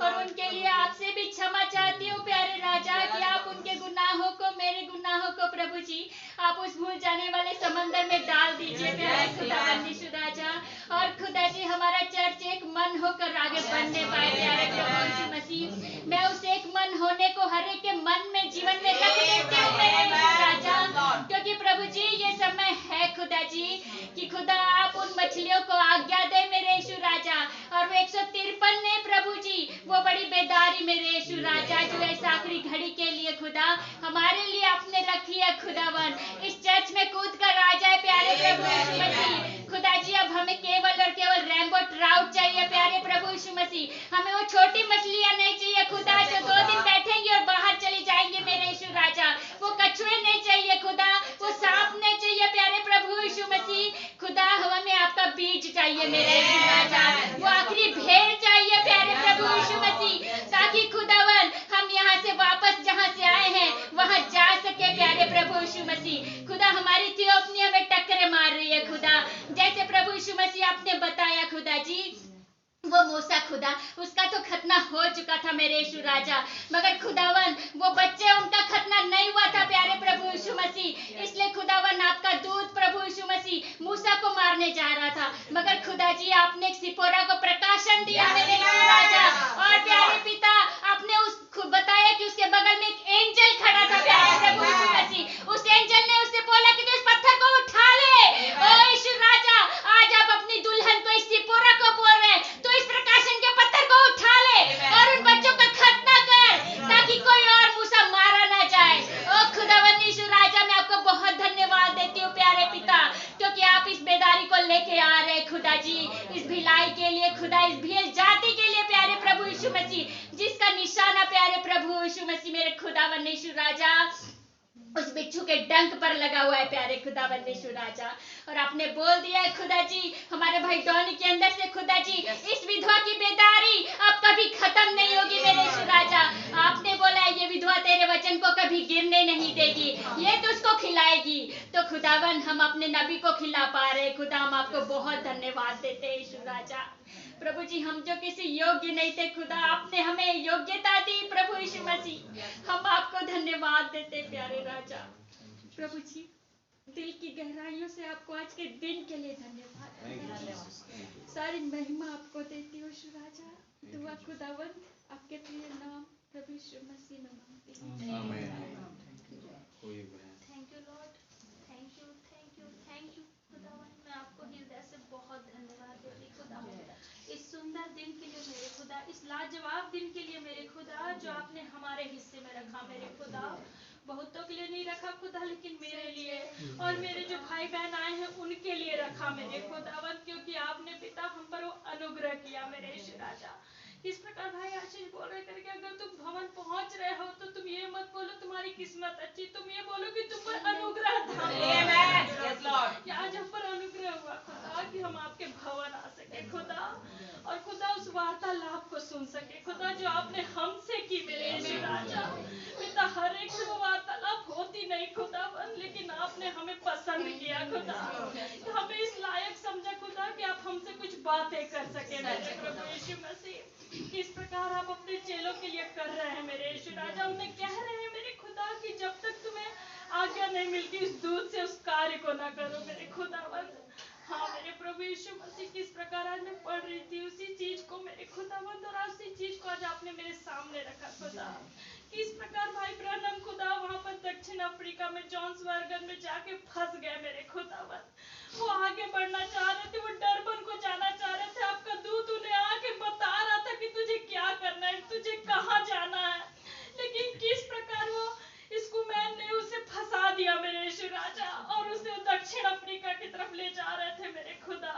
और उनके लिए आपसे भी क्षमा चाहती हूँ प्यारे राजा कि आप उनके गुनाहों को मेरे गुनाहों को प्रभु जी आप उस भूल जाने वाले समंदर में डाल दीजिए प्यारे खुदा यीशु राजा। और खुदा जी हमारा चर्च एक मन होकर आगे बढ़ने पाए प्यारे प्रभु यीशु मसीह, मैं उस एक मन होने को हर एक के मन में जीवन में रख देती हूँ मेरे यीशु राजा, क्योंकि प्रभु जी ये समय है खुदा जी कि खुदा आप उन मछलियों को आज्ञा दे मेरे यीशु राजा, और वो 153 ने प्रभु जी वो बड़ी बेदारी मेरे यीशु राजा जो इस आखिरी घड़ी के लिए खुदा हमारे लिए आपने रखी है खुदावन, इस चर्च में कूद कर आ जाए प्यारे प्रभु यीशु मसीह। खुदा जी अब हमें केवल और केवल रैम्बो ट्राउट चाहिए प्यारे प्रभु यीशु मसीह, हमें वो छोटी मछलियां नहीं चाहिए खुदा जो 2 दिन बैठेंगी और बाहर चली जाएंगे मेरे यीशु राजा, वो कछुए नहीं चाहिए खुदा, वो सांप नहीं चाहिए प्यारे प्रभु यीशु मसीह, खुदा हमें आपका बीज चाहिए मेरे यीशु राजा, वो आखिरी भेड़ चाहिए प्यारे प्रभु यीशु मसीह, ताकि खुदावन हम यहाँ से वापस जहाँ से आए हैं वहाँ जा सके प्यारे प्रभु यीशु मसीह। खुदा हमारी थियोफनी हमें टक्करें मार रही है खुदा, जैसे प्रभु यीशु मसीह आपने बताया खुदा जी वो मूसा खुदा उसका तो खतना हो चुका था मेरे यीशु राजा, मगर खुदावन वो बच्चे उनका खतना नहीं हुआ था प्यारे प्रभु यीशु मसीह, इसलिए खुदावन आपका दूत प्रभु यीशु मसीह मूसा को मारने जा रहा था, मगर खुदा जी आपने एक सिपोरा को प्रकाशन दिया मेरे यीशु राजा, और प्यारे पिता आपने उस बताया कि उसके बगल में एक एंजल खड़ा था प्यारे प्रभु यीशु मसीह, उस एंजल ने उससे बोला कि तू इस पत्थर को उठा ले। ओ यीशु राजा आज आप अपनी दुल्हन को इस सिपोरा को बोल रहे हैं तो इस प्रकाशन के पत्थर को उठा ले और उन बच्चों का खतना कर ताकि कोई और मूसा मारा ना जाए। ओ खुदावन यीशु राजा मैं आपको बहुत धन्यवाद देती हूँ प्यारे पिता, क्योंकि आप इस बेदारी को लेके आ रहे खुदा जी इस भिलाई के लिए खुदा, इस भील जाति के लिए प्यारे प्रभु यीशु मसीह, जिसका निशाना प्यारे प्रभु यीशु मसीह मेरे खुदावन यीशु राजा उस बिच्छू के डंक पर लगा हुआ है प्यारे खुदावन यीशु राजा, और आपने बोल दिया है खुदा जी हमारे भाई डॉनी के अंदर से खुदा जी इस विधवा की बेदारी अब कभी खत्म नहीं होगी मेरे यीशु राजा, आपने बोला है ये विधवा तेरे वचन को कभी गिरने नहीं देगी, ये तो उसको खिलाएगी, तो खुदावन हम अपने नबी को खिला पा रहे खुदा, हम आपको बहुत धन्यवाद देते हैं यीशु राजा। प्रभु जी हम जो किसी योग्य नहीं थे खुदा, आपने हमें योग्यता दी प्रभु यीशु मसीह। हम आपको धन्यवाद देते प्यारे राजा। प्रभु जी दिल की गहराइयों से आपको आज के दिन के लिए धन्यवाद। सारी महिमा आपको देती हूँ यीशु राजा। दुआ खुदावंद आपके प्रिय नाम प्रभु यीशु मसीह में मांगती हूँ। Thank you Lord, thank you thank you thank you खुदावंद। मैं आपको हृदय से बहुत धन्यवाद देती खुदावंद, इस सुंदर दिन के लिए मेरे खुदा, इस लाजवाब दिन के लिए मेरे खुदा, जो आपने हमारे हिस्से में रखा मेरे खुदा। बहुतों के लिए नहीं रखा खुदा, लेकिन मेरे लिए और मेरे जो भाई बहन आए हैं उनके लिए रखा मेरे खुदावंद, क्योंकि आपने पिता हम पर वो अनुग्रह किया मेरे यीशु राजा। इस प्रकार भाई आशीष बोल रहे करके, अगर तुम भवन पहुंच रहे हो तो तुम ये मत बोलो तुम्हारी किस्मत अच्छी, तुम ये बोलो कि तुम पर अनुग्रह था। कि आज हम पर अनुग्रह हुआ खुदा कि हम आपके भवन आ सके खुदा, और खुदा उस वार्तालाप को सुन सके खुदा जो आपने हमसे की मेरे यीशु राजा। पिता हर एक से वो वार्तालाप होती नहीं खुदा, लेकिन आपने हमें पसंद किया खुदा, हमें इस लायक समझा खुदा कि आप हमसे कुछ बातें कर सके मेरे प्रभु यीशु मसीह। इस प्रकार आप अपने चेलों के लिए कर रहे हैं मेरे यीशु राजा। उन्हें कह रहे हैं मेरे खुदा कि जब तक तुम्हें आज्ञा नहीं मिलती उस दूत से उस कार्य को ना करो मेरे खुदावंद। हाँ मेरे प्रभु यीशु मसीह, किस प्रकार आज मैं पढ़ रही थी उसी चीज को मेरे खुदावंद, और उसी चीज को आज आपने मेरे सामने रखा खुदा। किस प्रकार भाई ब्रैनम खुदा वहां पर दक्षिण अफ्रीका में जोहान्सबर्ग में जाके फंस गए मेरे खुदावंद। वो आगे बढ़ना चाह रहे थे, वो डरबन को जाना चाह रहे थे, आपका दूत उन्हें आके बता रहा था कि तुझे क्या करना है, तुझे कहाँ जाना है, लेकिन किस प्रकार वो इसको मैंने उसे फंसा दिया मेरे यीशु राजा, और उसे दक्षिण अफ्रीका की तरफ ले जा रहे थे मेरे खुदा।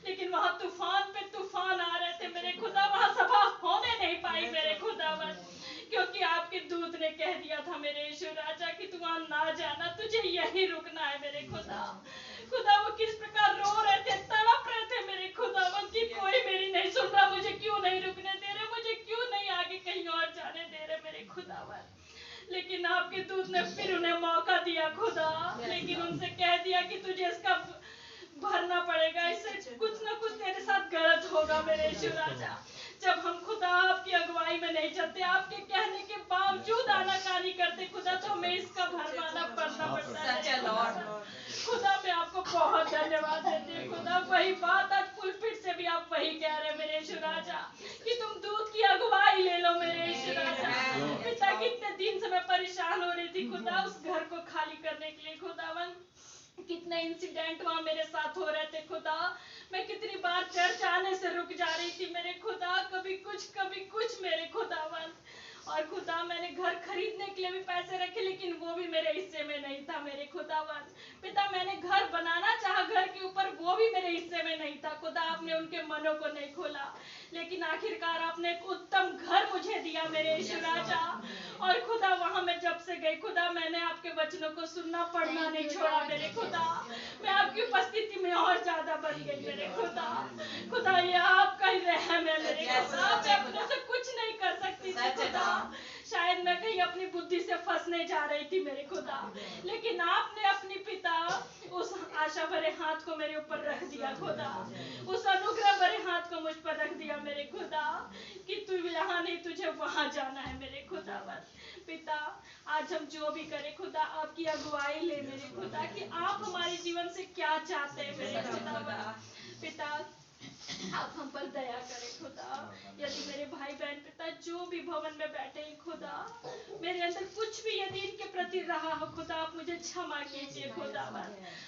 लेकिन वहां तूफान पे तूफान आ रहे थे मेरे खुदा, वहां सभा होने नहीं पाई मेरे खुदावन, क्योंकि आपके दूत ने कह दिया था मेरे यीशु राजा कि तू वहां ना जाना, तुझे यही रुकना है मेरे खुदा। खुदा वो किस प्रकार रो रहे थे, तड़प रहे थे मेरे खुदावन कि कोई मेरी नहीं सुन रहा, मुझे क्यों नहीं रुकने दे रहे, मुझे क्यों नहीं आगे कहीं और जाने दे रहे मेरे खुदावन। लेकिन आपके दूत ने फिर उन्हें मौका दिया खुदा, लेकिन उनसे कह दिया कि तुझे इसका भरना पड़ेगा, इससे कुछ ना कुछ तेरे साथ गलत होगा मेरे यीशु राजा। जब हम खुदा आपकी अगुवाई में नहीं चलते, आपके कहने के बावजूद आनाकानी करते खुदा, तो हमें इसका भरमाना पड़ना पड़ता है खुदा। मैं आपको बहुत धन्यवाद देती हूँ खुदा, वही बात आज पुलपिट से भी आप वही कह रहे हैं मेरे यीशु राजा कि तुम दूत की अगुवाई ले लो मेरे यीशु राजा। पिता कितने दिन से मैं परेशान हो रही थी खुदा उस घर को खाली करने के लिए खुदावन, कितने इंसिडेंट वहां मेरे साथ हो रहे थे खुदा। मैं कितनी बार चर्च आने से रुक जा रही थी मेरे खुदा, कभी कुछ मेरे खुदावन। और खुदा मैंने घर खरीदने के लिए भी पैसे रखे, लेकिन वो भी मेरे हिस्से में नहीं था मेरे खुदावन। पिता मैंने घर बनाना चाहा घर के ऊपर, वो भी मेरे हिस्से में नहीं था खुदा, आपने उनके मनों को नहीं खोला, लेकिन आखिरकार आपने एक उत्तम घर मुझे दिया मेरे यीशु राजा। और खुदा वहां मैं जब से गई खुदा, मैंने आपके वचनों को सुनना पढ़ना नहीं छोड़ा मेरे खुदा। मैं आपकी उपस्थिति में और ज्यादा बन गई मेरे खुदा। खुदा ये आपका ही रहम है मेरे खुदा, मैं अपने से कुछ नहीं कर सकती थी खुदा। शायद मैं कहीं अपनी बुद्धि से फंसने जा रही थी मेरे खुदा, लेकिन आपने अपनी पिता उस आशा भरे हाथ को मेरे ऊपर रख दिया खुदा, उस अनुग्रह भरे हाथ को मुझ पर रख दिया मेरे खुदा कि तू यहाँ नहीं, तुझे वहां जाना है मेरे खुदा। पिता आज हम जो भी करें खुदा, आपकी अगुवाई ले मेरे खुदा कि आप हमारे जीवन से क्या चाहते हैं मेरे खुदा। पिता आप हम पर दया करें खुदा। यदि मेरे भाई बहन पिता जो भी भवन में बैठे हैं खुदा, मेरे अंदर कुछ भी यदि इनके प्रति रहा हो खुदा, आप मुझे क्षमा कीजिए खुदा।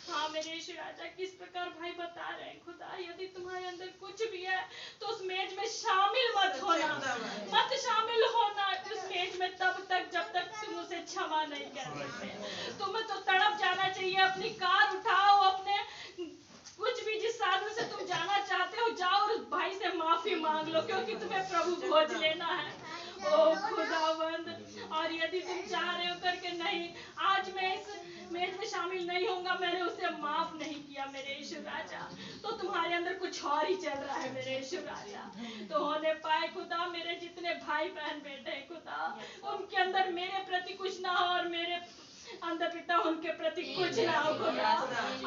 हाँ मेरे यीशु राजा, किस प्रकार भाई बता रहे हैं खुदा, यदि तुम्हारे अंदर कुछ भी है तो उस मेज में शामिल मत होना, मत शामिल होना उस मेज में तब तक जब तक तुम उसे क्षमा नहीं कर सकते। तुम्हें तो तड़प जाना चाहिए, अपनी कार उठाओ, अपने कुछ भी जिस साधन से तुम जाना चाहते हो जाओ और उस भाई से माफी मांग लो, क्योंकि तुम्हें प्रभु खोज लेना है ओ खुदावंद। और यदि तुम चाह रहे हो करके नहीं, आज मैं इस मेज में शामिल नहीं होऊंगा, मैंने उसे माफ नहीं किया मेरे यीशु राजा, तो तुम्हारे अंदर कुछ और ही चल रहा है मेरे यीशु राजा। तो होने पाए खुदा मेरे जितने भाई बहन बेटे हैं खुदा, उनके अंदर मेरे प्रति कुछ ना हो और मेरे अंधा पिता उनके प्रति कुछ ना हो खुदा।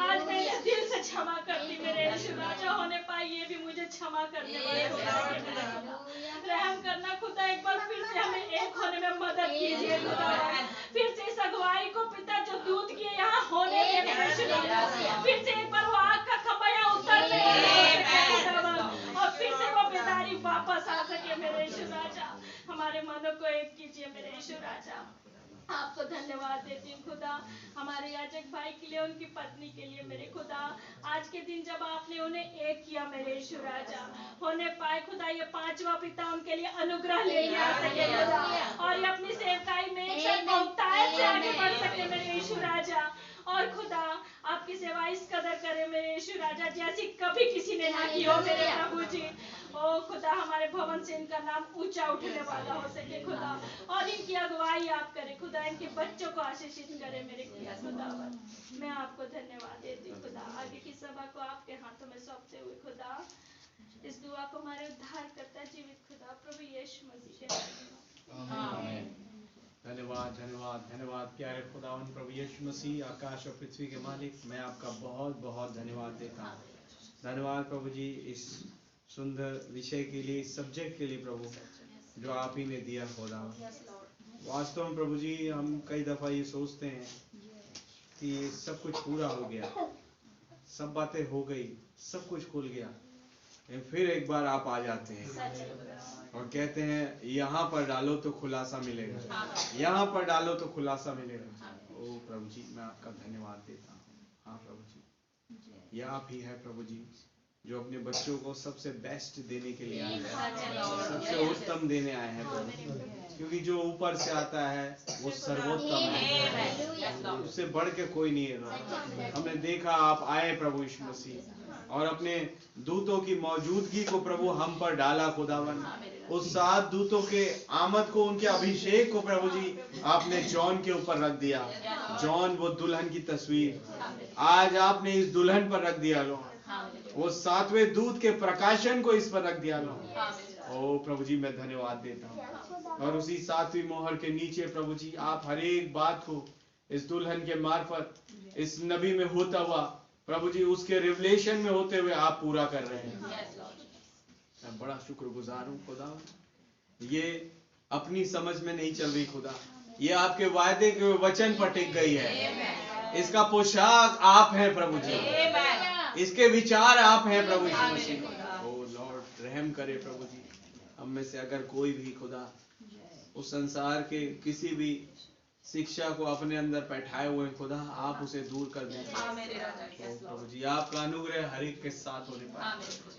आज मैं इस दिल से क्षमा करती मेरे यीशु राजा, होने पाए ये भी मुझे क्षमा करने वाले रहम करना खुदा। एक बार फिर से हमें एक होने में मदद कीजिए खुदा। फिर से इस अगुवाई को पिता जो दूत किए यहाँ होने दे मेरे यीशु राजा। फिर से एक बार वो आग का खंभा यहाँ उतरने और फिर से वो बेदारी वापस आ सके मेरे यीशु राजा। हमारे मनों को एक कीजिए मेरे यीशु राजा। आपको धन्यवाद देती हूँ खुदा, हमारे याजक भाई के लिए, उनकी पत्नी के लिए मेरे खुदा। आज के दिन जब आपने उन्हें एक किया मेरे यीशु राजा, होने पाए खुदा ये पांचवा पिता उनके लिए अनुग्रह लेके आ सके खुदा, और ये अपनी सेवकाई में एक साथ बहुतायत से आगे बढ़ सके मेरे यीशु राजा। और खुदा आपकी सेवा इस कदर करे मेरे यीशु राजा जैसी कभी किसी ने ना की हो मेरे प्रभु जी। ओ खुदा हमारे भवन से इनका नाम ऊंचा उठने वाला हो सके खुदा, और इनकी अगुवाई आप करें खुदा, इनके बच्चों को आशीषित करें मेरे खुदा। मैं आपको धन्यवाद देती हूँ खुदा। आगे की सभा को आपके हाथों में सौंपते हुए खुदा, इस दुआ को हमारे उद्धार करता जीवित खुदा प्रभु यीशु मसीह के नाम में आमीन। धन्यवाद धन्यवाद धन्यवाद प्यारे खुदावन प्रभु यीशु मसीह, आकाश और पृथ्वी के मालिक, मैं आपका बहुत बहुत धन्यवाद देता हूँ। धन्यवाद प्रभु जी इस सुंदर विषय के लिए, इस सब्जेक्ट के लिए प्रभु, जो आप ही ने दिया खुदावन। वास्तव में प्रभु जी हम कई दफ़ा ये सोचते हैं कि सब कुछ पूरा हो गया, सब बातें हो गई, सब कुछ खुल गया, फिर एक बार आप आ जाते हैं और कहते हैं यहाँ पर डालो तो खुलासा मिलेगा, यहाँ पर डालो तो खुलासा मिलेगा। ओ प्रभु जी मैं आपका धन्यवाद देता हूँ। हाँ प्रभु जी, ये आप ही है प्रभु जी जो अपने बच्चों को सबसे बेस्ट देने के लिए आए हैं, सबसे उत्तम देने आए हैं प्रभु, क्योंकि जो ऊपर से आता है वो सर्वोत्तम है, उससे बढ़ के कोई नहीं है। हमने देखा आप आए प्रभु यीशु मसीह और अपने दूतों की मौजूदगी को प्रभु हम पर डाला खुदावन। उस 7 दूतों के आमद को, उनके अभिषेक को प्रभु जी आपने जॉन के ऊपर रख दिया। जॉन वो दुल्हन की तस्वीर, आज आपने इस दुल्हन पर रख दिया लो, वो 7वें दूत के प्रकाशन को इस पर रख दिया लो। ओ प्रभु जी मैं धन्यवाद देता हूँ। और उसी 7वीं मोहर के नीचे प्रभु जी आप हर एक बात को इस दुल्हन के मार्फत, इस नबी में होता हुआ प्रभु जी, उसके रिवलेशन में होते हुए आप पूरा कर रहे हैं। मैं बड़ा शुक्रगुजार हूँ खुदा। ये अपनी समझ में नहीं चल रही खुदा, ये आपके वायदे के वचन पर टिक गई है। इसका पोशाक आप हैं प्रभु जी, इसके विचार आप हैं प्रभु जी। ओ लॉर्ड रहम करे प्रभु जी, हम में से अगर कोई भी खुदा उस संसार के किसी भी शिक्षा को अपने अंदर बैठाए हुए खुदा, आप उसे दूर कर दें प्रभु जी। आपका अनुग्रह हर एक के साथ होने पाए,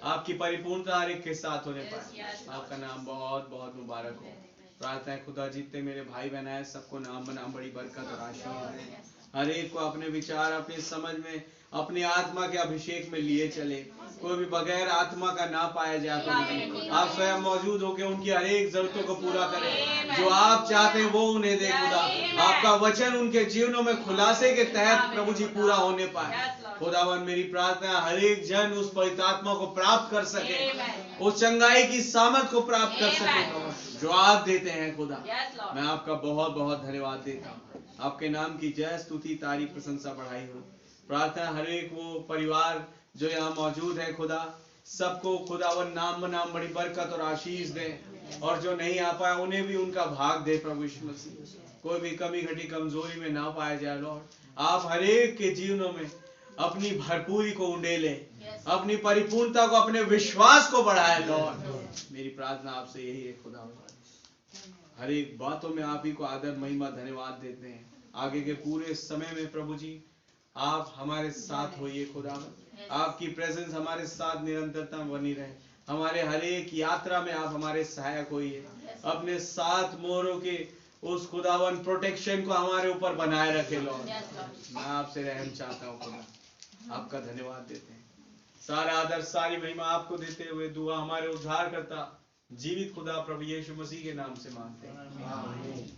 आपकी परिपूर्णता हर एक के साथ होने पाए। आपका नाम बहुत बहुत मुबारक हो। प्रार्थना है खुदा जितने मेरे भाई बहन आए सबको नाम बनाम बड़ी बरकत और आशीर्वाद दें। हर एक को अपने विचार, अपनी समझ में, अपनी आत्मा के अभिषेक में लिए चले। कोई भी बगैर आत्मा का ना पाया जाए। आप स्वयं मौजूद होकर उनकी हर एक जरूरतों को पूरा करें, जो आप चाहते हैं वो उन्हें दे खुदा। आपका वचन उनके जीवनों में खुलासे के तहत प्रभु जी पूरा होने पाए। खुदावन मेरी प्रार्थना हर एक जन उस पवित्र आत्मा को प्राप्त कर सके, उस चंगाई की सामर्थ को प्राप्त कर सके जो आप देते हैं खुदा। मैं आपका बहुत बहुत धन्यवाद देता हूँ। आपके नाम की जय स्तुति तारीफ प्रशंसा बढ़ाई हो। प्रार्थना हर एक वो परिवार जो यहाँ मौजूद है खुदा, सबको खुदावन नाम बनाम बड़ी बरकत और आशीष दे, और जो नहीं आ पाया उन्हें भी उनका भाग दे प्रभु यीशु मसीह। कोई भी कमी घटी कमजोरी में ना पाया जाए लॉर्ड। आप हर एक के जीवनों में अपनी भरपूरी को उंडेले, अपनी परिपूर्णता को, अपने विश्वास को बढ़ाए लॉर्ड। मेरी प्रार्थना आपसे यही है खुदा, हर एक बातों में आप ही को आदर महिमा धन्यवाद देते हैं। आगे के पूरे समय में प्रभु जी आप हमारे साथ होइए खुदा, आपकी प्रेजेंस हमारे साथ निरंतरता बनी रहे। हमारे हर एक यात्रा में आप हमारे सहायक होइए। अपने 7 मोहरों के उस खुदावन प्रोटेक्शन को हमारे ऊपर बनाए रखे लॉर्ड। मैं आपसे रहम चाहता हूँ खुदा, आपका धन्यवाद देते हैं। सारा आदर सारी महिमा आपको देते हुए दुआ हमारे उद्धार करता जीवित खुदा प्रभु यीशु मसीह के नाम से मांगते हैं।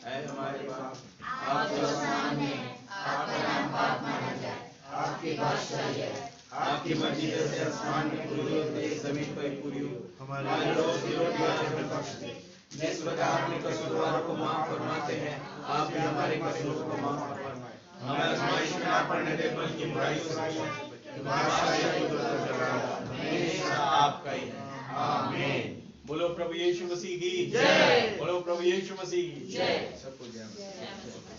ऐ हमारे बाप, आपका नाम है, आपका नाम पाक माना जाए, आपकी बादशाही है, आपकी मर्जी जैसे आसमान में पूरी होती है जमीन पर पूरी हो। हमारे रोज की रोटी आज हमें बख्श दे, जिस प्रकार अपने कसूरवारों को माफ फरमाते हैं, आप भी हमारे कसूरों को माफ फरमाएं। हमें आजमाइश में ना पड़ने दे, बल्कि बुराइयों से बचाएं। हमेशा आपका ही है। आमीन। बोलो प्रभु यीशु मसीह की जय। बोलो प्रभु यीशु मसीह की जय। सबको जय।